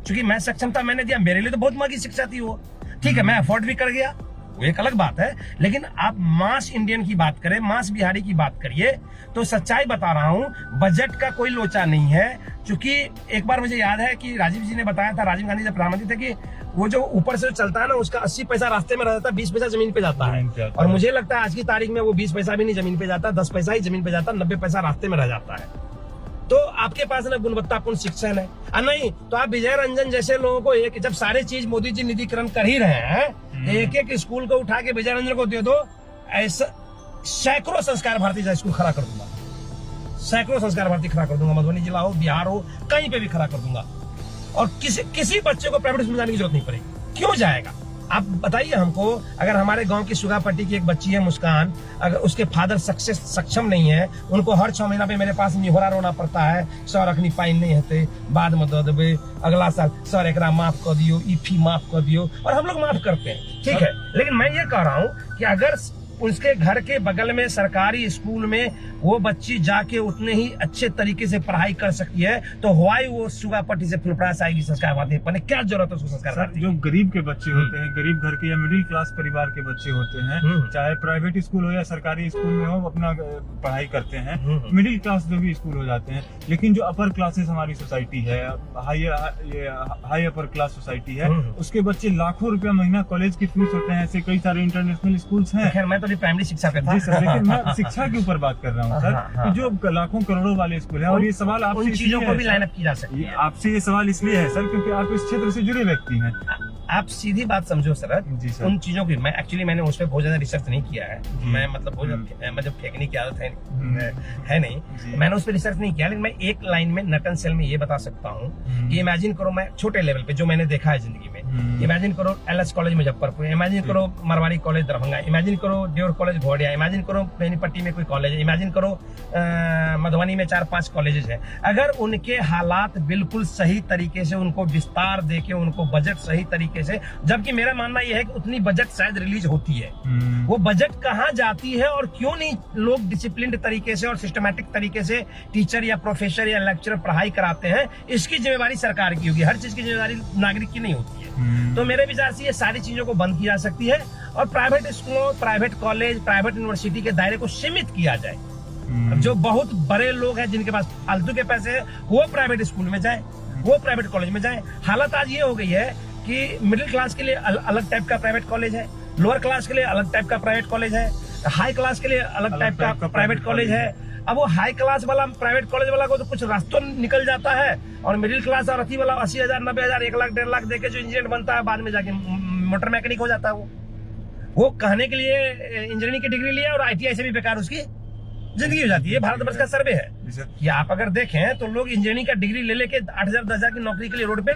Speaker 2: क्योंकि मैं सक्षम था, मैंने दिया, मेरे लिए तो बहुत महंगी शिक्षा थी वो। ठीक है, मैं अफोर्ड भी कर गया, वो एक अलग बात है, लेकिन आप मास इंडियन की बात करें, मास बिहारी की बात करिए, तो सच्चाई बता रहा हूं, बजट का कोई लोचा नहीं है। क्योंकि एक बार मुझे याद है कि राजीव जी ने बताया था, राजीव गांधी जब प्रधानमंत्री थे, कि वो जो ऊपर से चलता है ना, उसका 80 पैसा रास्ते में रह जाता है, 20 पैसा जमीन पे जाता है। और मुझे लगता है आज की तारीख में वो 20 पैसा भी नहीं जमीन पे जाता, 10 पैसा ही जमीन पे जाता, 90 पैसा रास्ते में रह जाता है। तो आपके पास ना गुणवत्तापूर्ण शिक्षण है, और नहीं तो आप विजय रंजन जैसे लोगों को, एक जब सारे चीज मोदी जी निधिकरण कर ही रहे हैं, एक एक स्कूल को उठा के विजय रंजन को दे दो, ऐसा सैकड़ों संस्कार भारती का स्कूल खड़ा कर दूंगा, सैकड़ों संस्कार भारती खड़ा कर दूंगा, मधुबनी जिला हो, बिहार हो, कहीं पे भी खड़ा कर दूंगा। और किसी बच्चे को प्राइवेट स्कूल जाने की जरूरत नहीं पड़ेगी। क्यों जाएगा? आप बताइए हमको, अगर हमारे गांव की सुगापट्टी की एक बच्ची है मुस्कान, अगर उसके फादर सक्षम नहीं है, उनको हर 6 महीना पे मेरे पास निहोरा रोना पड़ता है, सर अखनी पाइन नहीं हते, बाद में दे देवे, अगला साल सर एकरा माफ कर दियो, ई फी माफ कर दियो, और हम लोग माफ करते हैं, ठीक है। लेकिन मैं ये कह रहा हूँ कि अगर उसके घर के बगल में सरकारी स्कूल में वो बच्ची जाके उतने ही अच्छे तरीके से पढ़ाई कर सकती है, तो व्हाई वो सुगापट्टी से फुलपरास आएगी संस्कार भारती पढ़ने? क्या जरूरत है उसको संस्कार भारती?
Speaker 1: जो गरीब के बच्चे होते हैं, गरीब घर के या मिडिल क्लास परिवार के बच्चे होते हैं, चाहे प्राइवेट स्कूल हो या सरकारी स्कूल में हो, अपना पढ़ाई करते हैं, मिडिल क्लास जो भी स्कूल हो जाते हैं। लेकिन जो अपर क्लासेस हमारी सोसाइटी है, हाई अपर क्लास सोसाइटी है, उसके बच्चे लाखों रुपया महीना कॉलेज की फीस होते हैं। ऐसे कई सारे इंटरनेशनल स्कूल्स हैं।
Speaker 2: खैर मैं तो प्राइमरी शिक्षा पे था।
Speaker 1: जी सर, लेकिन मैं शिक्षा के ऊपर बात कर रहा हूँ सर, जो लाखों करोड़ों वाले स्कूल है। और ये सवाल आपसे
Speaker 2: चीजों को भी लाइन अप की जा सकती है।
Speaker 1: आपसे ये सवाल इसलिए है सर क्योंकि आप इस क्षेत्र से जुड़े व्यक्ति हैं।
Speaker 2: आप सीधी बात समझो सर,
Speaker 1: जी सर।
Speaker 2: उन चीजों की मैंने उस पर बहुत ज्यादा रिसर्च नहीं किया है। मैं मतलब मुझे फेंकने की आदत है नहीं, मैंने उस पर रिसर्च नहीं किया। लेकिन मैं एक लाइन में नटन सेल में ये बता सकता हूँ कि इमेजिन करो, मैं छोटे लेवल पे जो मैंने देखा है जिंदगी में, इमेजिन करो LS कॉलेज मुजफ्फरपुर, इमेजिन करो मरवाड़ी कॉलेज दरभंगा, इमेजिन करो देवर कॉलेज घोड़िया, इमेजिन करो बेनीपट्टी में कोई कॉलेज है, इमेजिन करो मधुबनी में 4-5 कॉलेजेस है। अगर उनके हालात बिल्कुल सही तरीके से, उनको विस्तार देके, उनको बजट सही तरीके से, जबकि मेरा मानना यह है कि उतनी बजट शायद रिलीज होती है, वो बजट कहाँ जाती है और क्यों नहीं लोग डिसिप्लिन तरीके से और सिस्टमैटिक तरीके से टीचर या प्रोफेसर या लेक्चरर पढ़ाई कराते हैं, इसकी जिम्मेवारी सरकार की होगी। हर चीज की जिम्मेवारी नागरिक की नहीं होती है। तो मेरे विचार से ये सारी चीजों को बंद किया जा सकती है और प्राइवेट स्कूलों, प्राइवेट कॉलेज, प्राइवेट यूनिवर्सिटी के दायरे को सीमित किया जाए। जो बहुत बड़े लोग हैं जिनके पास फालतू के पैसे हैं, वो प्राइवेट स्कूल में जाए, वो प्राइवेट कॉलेज में जाए। हालत आज ये हो गई है कि मिडिल क्लास के लिए अलग टाइप का प्राइवेट कॉलेज है, लोअर क्लास के लिए अलग टाइप का प्राइवेट कॉलेज है, हाई क्लास के लिए अलग टाइप का प्राइवेट कॉलेज है। अब वो हाई क्लास वाला प्राइवेट कॉलेज वाला को तो कुछ रास्तों निकल जाता है, और मिडिल क्लास और अथी वाला 80,000, 90,000, 1 लाख, 1.5 लाख देके जो इंजीनियर बनता है, बाद में जाके मोटर मैकेनिक हो जाता है। वो कहने के लिए इंजीनियरिंग की डिग्री लिया और ITI से भी बेकार उसकी जिंदगी हो जाती है। भारतवर्ष का सर्वे है कि आप अगर देखें तो लोग इंजीनियरिंग का डिग्री ले लेके 8,000, 10,000 की नौकरी के लिए रोड पे।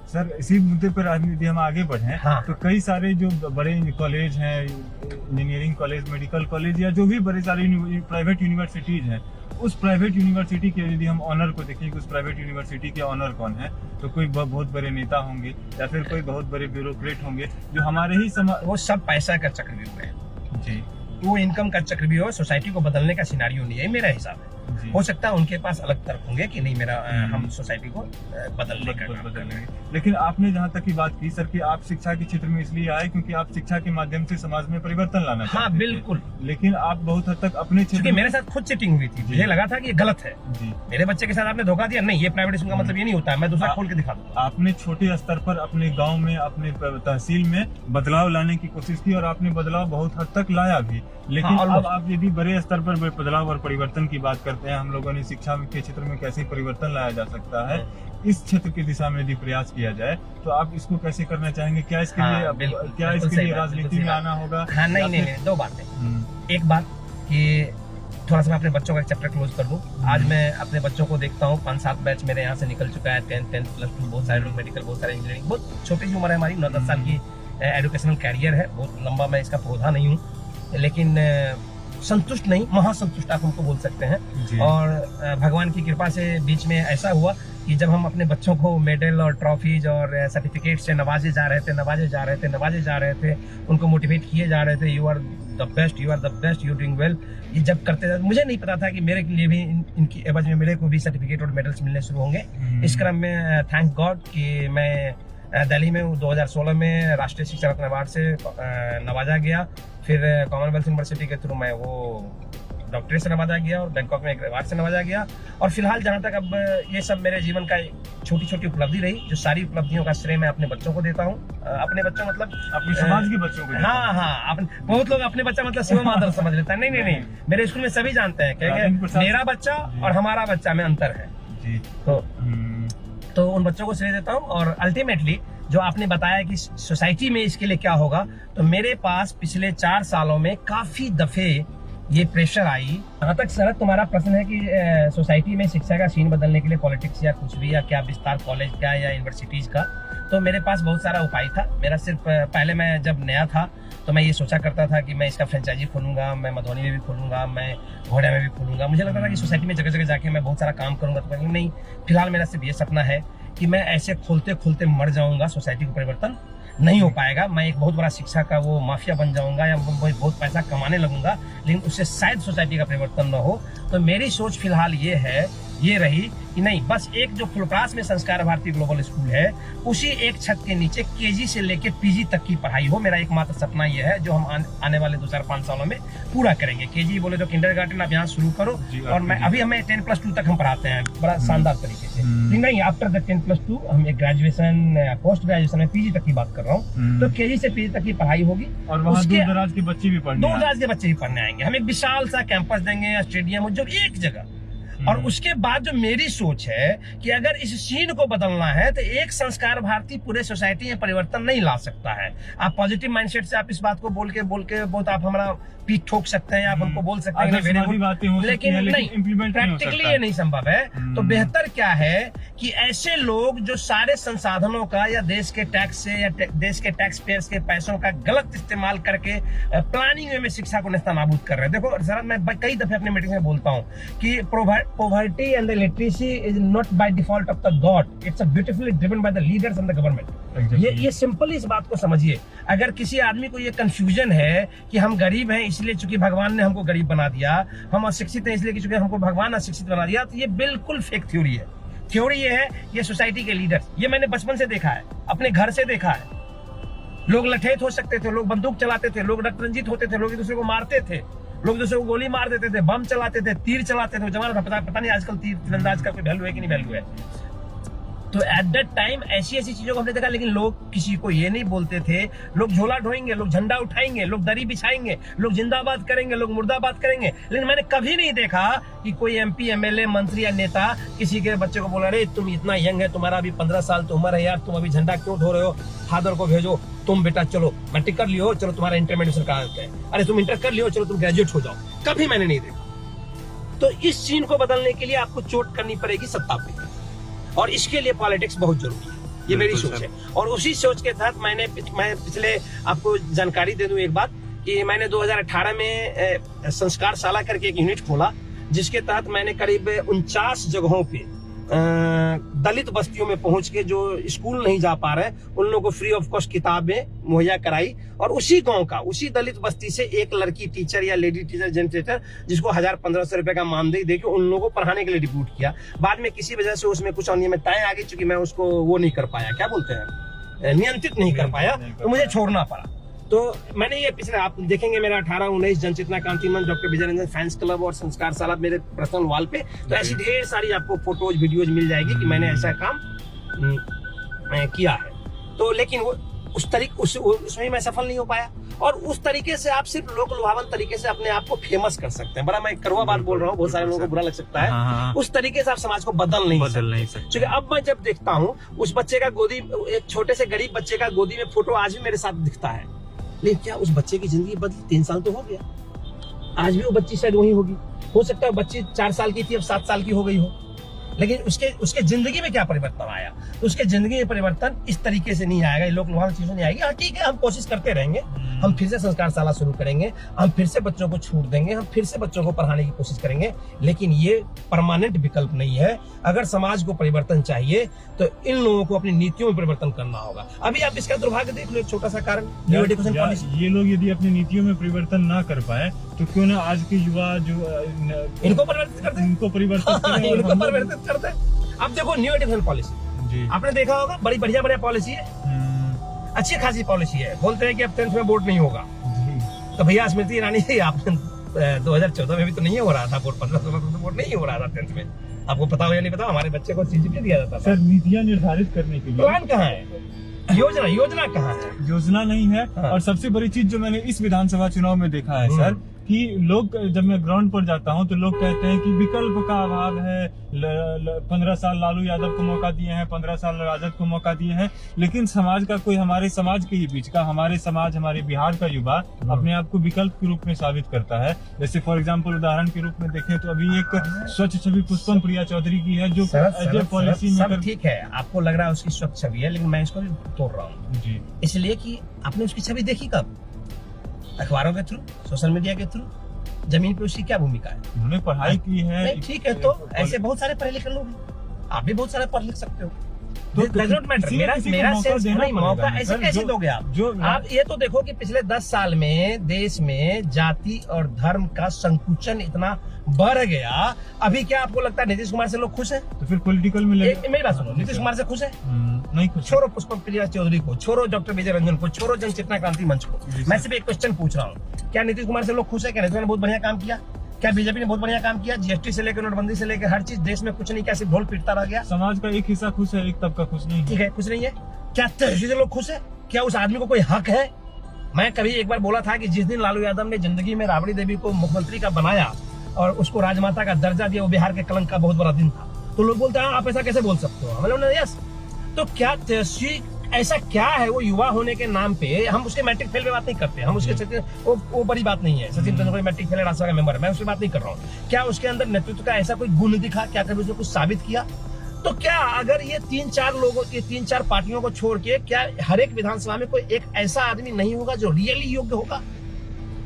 Speaker 1: सर इसी मुद्दे पर राजनीति हम आगे बढ़े, तो कई सारे जो बड़े कॉलेज हैं, इंजीनियरिंग कॉलेज, मेडिकल कॉलेज, या जो भी बड़े सारे प्राइवेट यूनिवर्सिटीज हैं, उस प्राइवेट यूनिवर्सिटी के यदि हम ऑनर को देखें कि उस प्राइवेट यूनिवर्सिटी के ऑनर कौन है, तो कोई बहुत बड़े नेता होंगे या फिर कोई बहुत बड़े ब्यूरोक्रेट होंगे जो हमारे ही वो
Speaker 2: सब पैसा का चक्रव्यूह है
Speaker 1: जी,
Speaker 2: वो इनकम का चक्रव्यूह, सोसाइटी को बदलने का सिनेरियो नहीं है मेरा हिसाब है। हो सकता है उनके पास अलग तर्क होंगे कि नहीं मेरा हम सोसाइटी को बदलने का।
Speaker 1: लेकिन आपने जहाँ तक की बात की सर कि आप शिक्षा के क्षेत्र में इसलिए आए क्योंकि आप शिक्षा के माध्यम से समाज में परिवर्तन लाना चाहते थे।
Speaker 2: हाँ बिल्कुल।
Speaker 1: लेकिन आप बहुत हद तक अपने क्षेत्र,
Speaker 2: मेरे साथ खुद चीटिंग हुई थी, मुझे लगा था कि ये गलत है जी, मेरे बच्चे के साथ आपने धोखा दिया, नहीं ये प्राइवेट स्कूल का मतलब ये नहीं होता है, मैं दूसरा खोल के दिखा दूंगा।
Speaker 1: आपने छोटे स्तर पर अपने गाँव में, अपने तहसील में बदलाव लाने की कोशिश की और आपने बदलाव बहुत हद तक लाया भी। लेकिन अब आप यदि बड़े स्तर पर बदलाव और परिवर्तन की बात करते हैं, हम लोगों ने शिक्षा के क्षेत्र में कैसे परिवर्तन लाया जा सकता है, इस क्षेत्र की दिशा में यदि प्रयास किया जाए तो आप इसको कैसे करना चाहेंगे? क्या इसके लिए राजनीति में आना होगा?
Speaker 2: हाँ, नहीं, 2 बातें। एक बात कि थोड़ा सा मैं अपने बच्चों का चैप्टर क्लोज कर दूं। आज मैं अपने बच्चों को देखता हूँ, 5-7 बैच मेरे यहाँ से निकल चुका है, 10th +2, बहुत सारे लोग मेडिकल, बहुत सारे इंजीनियरिंग, बहुत छोटी सी उम्र है हमारी, 9-10 साल की एजुकेशनल कैरियर है, बहुत लंबा मैं इसका पौधा नहीं हूँ, लेकिन संतुष्ट नहीं, महासंतुष्ट आप हमको बोल सकते हैं। और भगवान की कृपा से बीच में ऐसा हुआ कि जब हम अपने बच्चों को मेडल और ट्रॉफीज और सर्टिफिकेट से नवाजे जा रहे थे, उनको मोटिवेट किए जा रहे थे, you are the best, you doing well, ये जब करते थे मुझे नहीं पता था कि मेरे लिए भी इनकी एवज में मेरे को भी सर्टिफिकेट और मेडल्स मिलने शुरू होंगे। इस क्रम में थैंक गॉड कि मैं दिल्ली में 2016 में राष्ट्रीय शिक्षा रत्न अवार्ड से नवाजा गया। फिर कॉमनवेल्थ यूनिवर्सिटी के थ्रू मैं वो डॉक्टरेट से नवाजा गया और बैंकॉक में एक अवार्ड से नवाजा गया। और फिलहाल जहाँ तक अब ये सब मेरे जीवन का छोटी छोटी उपलब्धि रही, जो सारी उपलब्धियों का श्रेय मैं अपने बच्चों को देता हूँ। अपने बच्चों मतलब
Speaker 1: अपने समाज के बच्चों को।
Speaker 2: हाँ, बहुत लोग अपने बच्चा मतलब शिव माधव समझ लेता है। नहीं, मेरे स्कूल में सभी जानते हैं कि मेरा बच्चा और हमारा बच्चा में अंतर है जी। तो उन बच्चों को श्रेय देता हूँ। और अल्टीमेटली जो आपने बताया कि सोसाइटी में इसके लिए क्या होगा, तो मेरे पास पिछले 4 सालों में काफी दफे ये प्रेशर आई। जहाँ तक शरद तुम्हारा प्रश्न है कि सोसाइटी में शिक्षा का सीन बदलने के लिए पॉलिटिक्स या कुछ भी, या क्या विस्तार कॉलेज का या यूनिवर्सिटीज का, तो मेरे पास बहुत सारा उपाय था। मेरा सिर्फ पहले मैं जब नया था तो मैं ये सोचा करता था कि मैं इसका फ्रेंचाइजी खोलूंगा, मैं मधुबनी में भी खोलूंगा, मैं घोड़ा में भी खोलूंगा। मुझे लगता था कि सोसाइटी में जगह जगह जाके मैं बहुत सारा काम करूंगा, तो नहीं, फिलहाल मेरा सिर्फ ये सपना है कि मैं ऐसे खोलते खोलते मर जाऊंगा, सोसाइटी को परिवर्तन नहीं हो पाएगा। मैं एक बहुत बड़ा शिक्षा का वो माफिया बन जाऊंगा या बहुत पैसा कमाने लगूंगा, लेकिन उससे शायद सोसाइटी का परिवर्तन न हो। तो मेरी सोच फिलहाल ये रही कि नहीं, बस एक जो फुलप्रास में संस्कार भारती ग्लोबल स्कूल है, उसी एक छत के नीचे केजी से लेके पीजी तक की पढ़ाई हो। मेरा एकमात्र सपना ये है, जो हम आने वाले 2-4-5 सालों में पूरा करेंगे। केजी बोले तो किंडरगार्टन आप यहाँ शुरू करो, और मैं अभी हमें 10+2 तक हम पढ़ाते हैं बड़ा शानदार तरीके से। नहीं, आफ्टर द 10+2 हम एक ग्रेजुएशन, पोस्ट ग्रेजुएशन में पीजी तक की बात कर रहा हूँ। तो केजी से पीजी तक की पढ़ाई होगी,
Speaker 1: और वहाँ दूर दराज के बच्चे भी
Speaker 2: पढ़ने आएंगे। हम एक विशाल सा कैंपस देंगे या स्टेडियम हो, जो एक जगह। और उसके बाद जो मेरी सोच है कि अगर इस सीन को बदलना है तो एक संस्कार भारती पूरे सोसाइटी में परिवर्तन नहीं ला सकता है। आप पॉजिटिव माइंडसेट से आप इस बात को बोल के बहुत आप हमारा पीठ ठोक सकते हैं, आप हमको बोल सकते हैं, लेकिन नहीं, प्रैक्टिकली ये नहीं संभव है। तो बेहतर क्या है कि ऐसे लोग जो सारे संसाधनों का या देश के टैक्स से या देश के टैक्स पेयर्स के पैसों का गलत इस्तेमाल करके प्लानिंग में शिक्षा को नेस्तनाबूद कर रहे हैं। देखो सर, मैं कई दफे अपने मीटिंग में बोलता हूँ कि poverty and the literacy is not by default of the God. It's a beautifully driven by the leaders and the government. Exactly. ये सिंपल इस बात को समझिए। अगर किसी आदमी को ये कंफ्यूजन है कि हम गरीब हैं इसलिए चूंकि भगवान ने हमको गरीब बना दिया, हम अशिक्षित हैं इसलिए कि चूंकि हमको भगवान अशिक्षित बना दिया, तो ये बिल्कुल फेक थ्योरी है। थ्योरी ये है, ये सोसाइटी के लीडर्स, ये मैंने बचपन से देखा है, अपने घर से देखा है। लोग लठेत हो सकते थे, लोग बंदूक चलाते थे, लोग रक्त रंजित होते थे, लोग एक दूसरे को मारते थे, लोग दूसरे को गोली मार देते थे, बम चलाते थे, तीर चलाते थे। जमाना था, पता नहीं आजकल तीरंदाज का कोई वैल्यू है कि नहीं वैल्यू है। तो एट दैट टाइम ऐसी चीजों को हमने देखा, लेकिन लोग किसी को ये नहीं बोलते थे। लोग झोला ढोएंगे, लोग झंडा उठाएंगे, लोग दरी बिछाएंगे, लोग जिंदाबाद करेंगे, लोग मुर्दाबाद करेंगे। लेकिन मैंने कभी नहीं देखा कि कोई MP, MLA, मंत्री या नेता किसी के बच्चे को बोला, अरे तुम इतना यंग है, तुम्हारा अभी 15 साल तो उम्र है यार, तुम अभी झंडा क्यों ढो रहे हो, फादर को भेजो, तुम बेटा चलो मैट्रिक कर लियो, चलो तुम्हारा इंटरमीडिएट का है, अरे तुम इंटर कर लियो, चलो तुम ग्रेजुएट हो जाओ। कभी मैंने नहीं देखा। तो इस सीन को बदलने के लिए आपको चोट करनी पड़ेगी सत्ता पे, और इसके लिए पॉलिटिक्स बहुत जरूरी है। ये मेरी सोच है। और उसी सोच के तहत मैं पिछले आपको जानकारी दे दूं एक बात, कि मैंने 2018 में संस्कार शाला करके एक यूनिट खोला, जिसके तहत मैंने करीब 49 जगहों पे दलित बस्तियों में पहुंच के जो स्कूल नहीं जा पा रहे उन लोगों को फ्री ऑफ कॉस्ट किताबें मुहैया कराई। और उसी गांव का, उसी दलित बस्ती से एक लड़की टीचर या लेडी टीचर जनरेटर, जिसको 1000-1500 रुपए का मानदेय देके उन लोगों को पढ़ाने के लिए रिक्रूट किया। बाद में किसी वजह से उसमें कुछ अनियमितताएं आ गई, चूंकि मैं उसको वो नहीं कर पाया, क्या बोलते हैं, नियंत्रित नहीं कर पाया, तो मुझे छोड़ना पड़ा। तो मैंने ये पिछले, आप देखेंगे मेरा 18-19 जनचेतना क्रांति मंच, डॉक्टर विजय रंजन फैंस क्लब और संस्कार शाला मेरे पर्सनल वॉल पे, तो ऐसी ढेर सारी आपको फोटोज वीडियोज मिल जाएगी कि मैंने ऐसा काम किया है। तो लेकिन वो उसमें मैं सफल नहीं हो पाया। और उस तरीके से आप सिर्फ लोक लुभावन तरीके से अपने आप को फेमस कर सकते हैं। बड़ा मैं कड़वा बात बोल रहा हूँ, बहुत सारे लोगों को बुरा लग सकता है।
Speaker 1: हाँ।
Speaker 2: उस तरीके से आप समाज को बदल नहीं सकते। क्योंकि अब मैं जब देखता हूँ उस बच्चे का गोदी, एक छोटे से गरीब बच्चे का गोदी में फोटो आज भी मेरे साथ दिखता है, लेकिन क्या उस बच्चे की जिंदगी बदली? 3 साल तो हो गया, आज भी वो बच्ची शायद वही होगी। हो सकता है बच्ची 4 साल की थी, अब 7 साल की हो गई हो, लेकिन उसके जिंदगी में क्या परिवर्तन आया? तो उसके जिंदगी में परिवर्तन इस तरीके से नहीं आएगा, लोक लुभावन चीजों नहीं आएगी। हाँ ठीक है, हम कोशिश करते रहेंगे, हम फिर से संस्कार शाला शुरू करेंगे, हम फिर से बच्चों को छूट देंगे, हम फिर से बच्चों को पढ़ाने की कोशिश करेंगे, लेकिन ये परमानेंट विकल्प नहीं है। अगर समाज को परिवर्तन चाहिए तो इन लोगों को अपनी नीतियों में परिवर्तन करना होगा। अभी आप इसका दुर्भाग्य देख लो, एक छोटा सा कारण, न्यू एजुकेशन पॉलिसी।
Speaker 1: ये लोग यदि अपनी नीतियों में परिवर्तन ना कर पाए तो क्यों ना आज के युवा जो
Speaker 2: इनको परिवर्तित करते
Speaker 1: इनको परिवर्तित
Speaker 2: करते। अब देखो न्यू एजुकेशन पॉलिसी,
Speaker 1: जी।
Speaker 2: आपने देखा होगा बड़ी बढ़िया पॉलिसी है, अच्छी खासी पॉलिसी है। बोलते हैं कि अब 10th में बोर्ड नहीं होगा।
Speaker 1: जी।
Speaker 2: तो भैया स्मृति ईरानी जी, आपने 2014 में भी तो नहीं हो रहा था बोर्ड, 15-16 में तो बोर्ड नहीं हो रहा था 10th में। आपको पता हो या नहीं पता, हमारे बच्चे को CGPA दिया जाता था।
Speaker 1: सर नीतियाँ निर्धारित करने के लिए
Speaker 2: प्लान कहाँ है, योजना कहाँ है?
Speaker 1: योजना नहीं है।
Speaker 2: हाँ।
Speaker 1: और सबसे बड़ी चीज जो मैंने इस विधानसभा चुनाव में देखा है सर, कि लोग, जब मैं ग्राउंड पर जाता हूं तो लोग कहते हैं कि विकल्प का अभाव है। 15 साल लालू यादव को मौका दिए हैं, 15 साल राजद को मौका दिए हैं, लेकिन समाज का कोई, हमारे समाज के ही बीच का, हमारे समाज, हमारे बिहार का युवा अपने आप को विकल्प के रूप में साबित करता है। जैसे फॉर एग्जाम्पल उदाहरण के रूप में देखें तो अभी एक स्वच्छ छवि पुष्पम प्रिया चौधरी की है, जो पॉलिसी
Speaker 2: सब
Speaker 1: मेकर।
Speaker 2: ठीक है, आपको लग रहा है उसकी स्वच्छ छवि है, लेकिन मैं इसको भी तोड़ रहा हूँ
Speaker 1: जी।
Speaker 2: इसलिए कि आपने उसकी छवि देखी कब? अखबारों के थ्रू, सोशल मीडिया के थ्रू, जमीन पे उसकी क्या भूमिका है?
Speaker 1: उन्होंने पढ़ाई की है।
Speaker 2: नहीं ठीक है, तो ऐसे बहुत सारे पढ़े लिखे लोग हैं, आप भी बहुत सारे पढ़ लिख सकते हो।
Speaker 1: तो
Speaker 2: Does not matter।
Speaker 1: किसी न किसी को
Speaker 2: मेरा
Speaker 1: मौका
Speaker 2: सेंस
Speaker 1: देना
Speaker 2: नहीं,
Speaker 1: पड़ेगा
Speaker 2: मौका
Speaker 1: ना
Speaker 2: ऐसे
Speaker 1: सर,
Speaker 2: कैसे
Speaker 1: जो-
Speaker 2: दोगे आप?
Speaker 1: जो
Speaker 2: आप ये तो देखो कि पिछले 10 साल में देश में जाति और धर्म का संकुचन इतना बढ़ गया। अभी क्या आपको लगता है नीतीश कुमार से लोग खुश हैं?
Speaker 1: तो फिर पॉलिटिकल में
Speaker 2: मेरी बात सुनो, नीतीश कुमार से खुश है?
Speaker 1: नहीं खुश।
Speaker 2: छोड़ो पुष्पम प्रिया चौधरी को, छोड़ो डॉक्टर विजय रंजन को, छोड़ो जन चेतना क्रांति मंच को, मैं सिर्फ एक क्वेश्चन पूछ रहा हूँ, क्या नीतीश कुमार से लोग खुश है? क्या नीतीश ने बहुत बढ़िया काम किया? क्या बीजेपी ने बहुत बढ़िया काम किया? GST से लेकर नोटबंदी से लेकर हर चीज, देश में कुछ नहीं, क्या सिर्फ ढोल पीटता रह गया?
Speaker 1: समाज का एक हिस्सा खुश है, एक तबका खुश नहीं है।
Speaker 2: ठीक है, कुछ नहीं है। क्या तहसील लोग खुश है? क्या उस आदमी को कोई हक है? मैं कभी एक बार बोला था कि जिस दिन लालू यादव ने जिंदगी में राबड़ी देवी को मुख्यमंत्री का बनाया और उसको राजमाता का दर्जा दिया, वो बिहार के कलंक का बहुत बड़ा दिन था। तो लोग बोलते हैं आप ऐसा कैसे बोल सकते हो? मतलब यस, तो क्या तहसील ऐसा क्या है? वो युवा होने के नाम पे हम उसके मैट्रिक फेल पे बात नहीं करते, हम उसके वो बड़ी बात नहीं है। सचिन तेंदुलकर मैट्रिक फेल राज्यसभा का मेंबर है, मैं उसकी बात नहीं कर रहा हूँ। क्या उसके अंदर नेतृत्व का ऐसा कोई गुण दिखा? क्या कभी उसने कुछ साबित किया? तो क्या अगर ये 3-4 पार्टियों को छोड़ के क्या हर एक विधानसभा में कोई एक ऐसा आदमी नहीं होगा जो रियली योग्य होगा?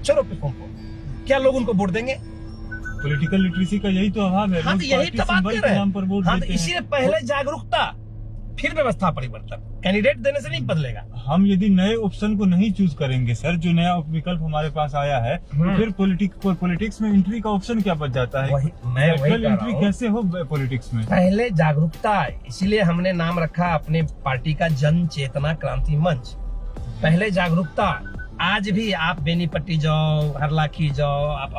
Speaker 2: चलो को क्या लोग उनको वोट देंगे?
Speaker 1: पॉलिटिकल लिटरेसी का यही तो अभाव है।
Speaker 2: हाँ, तो यही तो बात कर रहे हैं। हाँ, तो इसीलिए पहले जागरूकता, फिर व्यवस्था परिवर्तन। कैंडिडेट देने से नहीं बदलेगा।
Speaker 1: हम यदि नए ऑप्शन को नहीं चूज करेंगे सर, जो नया विकल्प हमारे पास आया है, तो फिर पॉलिटिक्स में एंट्री का ऑप्शन क्या बच जाता है?
Speaker 2: मैं वही
Speaker 1: एंट्री कैसे हो पॉलिटिक्स में?
Speaker 2: पहले जागरूकता, इसीलिए हमने नाम रखा अपने पार्टी का जन चेतना क्रांति मंच। पहले जागरूकता। आज भी आप बेनीपट्टी जाओ, हरलाखी जाओ, आप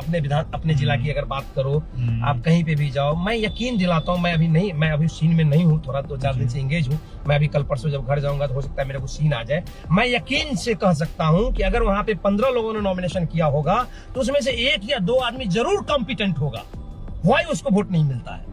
Speaker 2: अपने जिला की अगर बात करो, आप कहीं पे भी जाओ, मैं यकीन दिलाता हूँ, मैं अभी सीन में नहीं हूँ, थोड़ा 2-4 दिन से एंगेज हूँ। मैं अभी कल परसों जब घर जाऊंगा तो हो सकता है मेरे को सीन आ जाए। मैं यकीन से कह सकता हूँ कि अगर वहां पे 15 लोगों ने नॉमिनेशन किया होगा तो उसमें से 1 या 2 आदमी जरूर कॉम्पिटेंट होगा। वाई उसको वोट नहीं मिलता है?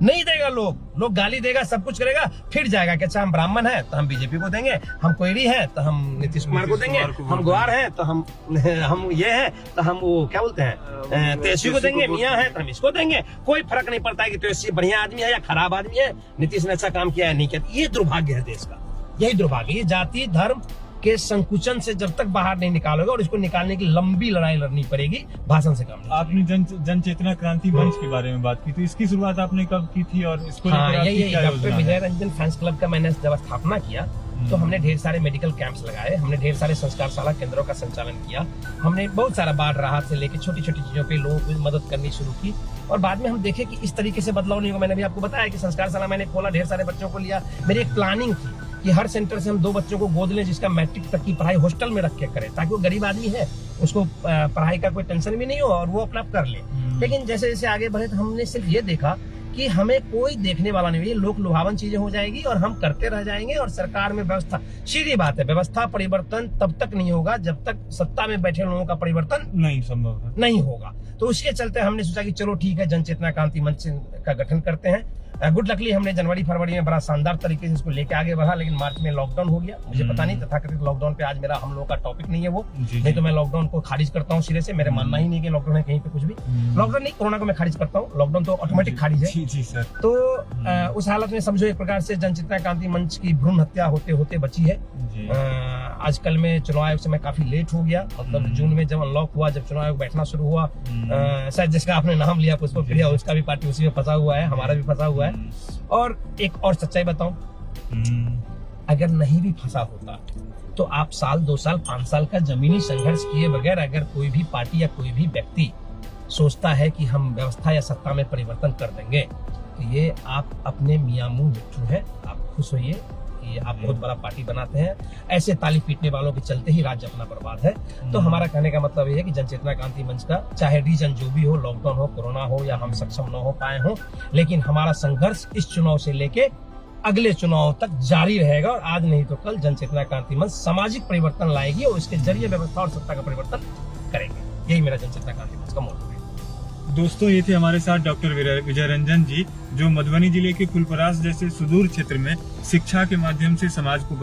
Speaker 2: नहीं देगा, लोग गाली देगा, सब कुछ करेगा, फिर जाएगा कि अच्छा हम ब्राह्मण हैं तो हम बीजेपी को देंगे, हम कोयरी हैं तो हम नीतीश कुमार को देंगे, हम ग्वार हैं तो हम ये हैं तो हम वो क्या बोलते हैं तेजस्वी को देंगे, मियाँ हैं तो हम इसको देंगे। कोई फर्क नहीं पड़ता है कि तेजस्वी बढ़िया आदमी है या खराब आदमी है, नीतीश ने अच्छा काम किया है नहीं किया। ये दुर्भाग्य है देश का, यही दुर्भाग्य। ये जाति धर्म के संकुचन से जब तक बाहर नहीं निकालोगे, और इसको निकालने की लंबी लड़ाई लड़नी पड़ेगी, भाषण से काम नहीं।
Speaker 1: आपने जन चेतना क्रांति मंच के बारे में बात की, तो इसकी शुरुआत आपने कब की थी और इसको
Speaker 2: यही डॉक्टर विजय रंजन फैंस क्लब का मैंने जब स्थापना किया तो हमने ढेर सारे मेडिकल कैंप्स लगाए, हमने ढेर सारे संस्कारशाला केंद्रों का संचालन किया, हमने बहुत सारा बाढ़ राहत से लेकर छोटी छोटी चीजों पे लोगों को मदद करनी शुरू की। और बाद में हम देखे कि इस तरीके से बदलाव नहीं होगा। मैंने भी आपको बताया कि संस्कारशाला मैंने खोला, ढेर सारे बच्चों को लिया। मेरी एक प्लानिंग थी कि हर सेंटर से हम 2 बच्चों को गोद लें जिसका मैट्रिक तक की पढ़ाई हॉस्टल में रख के करें, ताकि वो गरीब आदमी है, उसको पढ़ाई का कोई टेंशन भी नहीं हो और वो अपना कर ले। लेकिन जैसे जैसे आगे बढ़े तो हमने सिर्फ ये देखा कि हमें कोई देखने वाला नहीं है, लोक लुभावन चीजें हो जाएगी और हम करते रह जाएंगे। और सरकार में व्यवस्था, सीधी बात है, व्यवस्था परिवर्तन तब तक नहीं होगा जब तक सत्ता में बैठे लोगों का परिवर्तन
Speaker 1: नहीं संभव है,
Speaker 2: नहीं होगा। तो उसके चलते हमने सोचा कि चलो ठीक है, जन चेतना क्रांति मंच का गठन करते हैं। गुड लकली हमने जनवरी फरवरी में बड़ा शानदार तरीके से इसको लेके आगे बढ़ा, लेकिन मार्च में लॉकडाउन हो गया। मुझे पता नहीं, तथाकथित लॉकडाउन पे आज मेरा हम लोगों का टॉपिक नहीं है वो, नहीं तो मैं लॉकडाउन को खारिज करता हूँ सिरे से। मेरे मानना ही नहीं कि लॉकडाउन है कहीं पे कुछ भी। लॉकडाउन नहीं, कोरोना को मैं खारिज करता हूँ, लॉकडाउन तो ऑटोमेटिक खारिज है।
Speaker 1: जी सर।
Speaker 2: तो उस हालत में समझो एक प्रकार से जन चेतना क्रांति मंच की भ्रूण हत्या होते होते बची है। आजकल में चुनाव आयोग से मैं काफी लेट हो गया, मतलब जून में जब अनलॉक हुआ, जब चुनाव आयोग बैठना शुरू हुआ, शायद जिसका आपने नाम लिया पुष्पम प्रिया, उसका भी पार्टी उसी में फंसा हुआ है, हमारा भी फंसा हुआ है। और एक और सच्चाई बताऊं, अगर नहीं भी फंसा होता तो आप 1 साल 2 साल 5 साल का जमीनी संघर्ष किए बगैर अगर कोई भी पार्टी या कोई भी व्यक्ति सोचता है कि हम व्यवस्था या सत्ता में परिवर्तन कर देंगे, तो ये आप अपने मियाँ मुंह मिट्ठू है, आप खुश होइए, ये आप बहुत बड़ा पार्टी बनाते हैं। ऐसे ताली पीटने वालों के चलते ही राज्य अपना बर्बाद है। तो हमारा कहने का मतलब ये है कि जनचेतना क्रांति मंच का चाहे रीजन जो भी हो, लॉकडाउन हो, कोरोना हो या हम सक्षम न हो पाए हो, लेकिन हमारा संघर्ष इस चुनाव से लेके अगले चुनाव तक जारी रहेगा। और आज नहीं तो कल जनचेतना क्रांति मंच सामाजिक परिवर्तन लाएगी और इसके जरिए व्यवस्था और सत्ता का परिवर्तन करेंगे। यही मेरा जनचेतना क्रांति मंच का मोटो है।
Speaker 1: दोस्तों, ये थे हमारे साथ डॉक्टर विजय रंजन जी, जो मधुबनी जिले के फुलपरास जैसे सुदूर क्षेत्र में शिक्षा के माध्यम से समाज को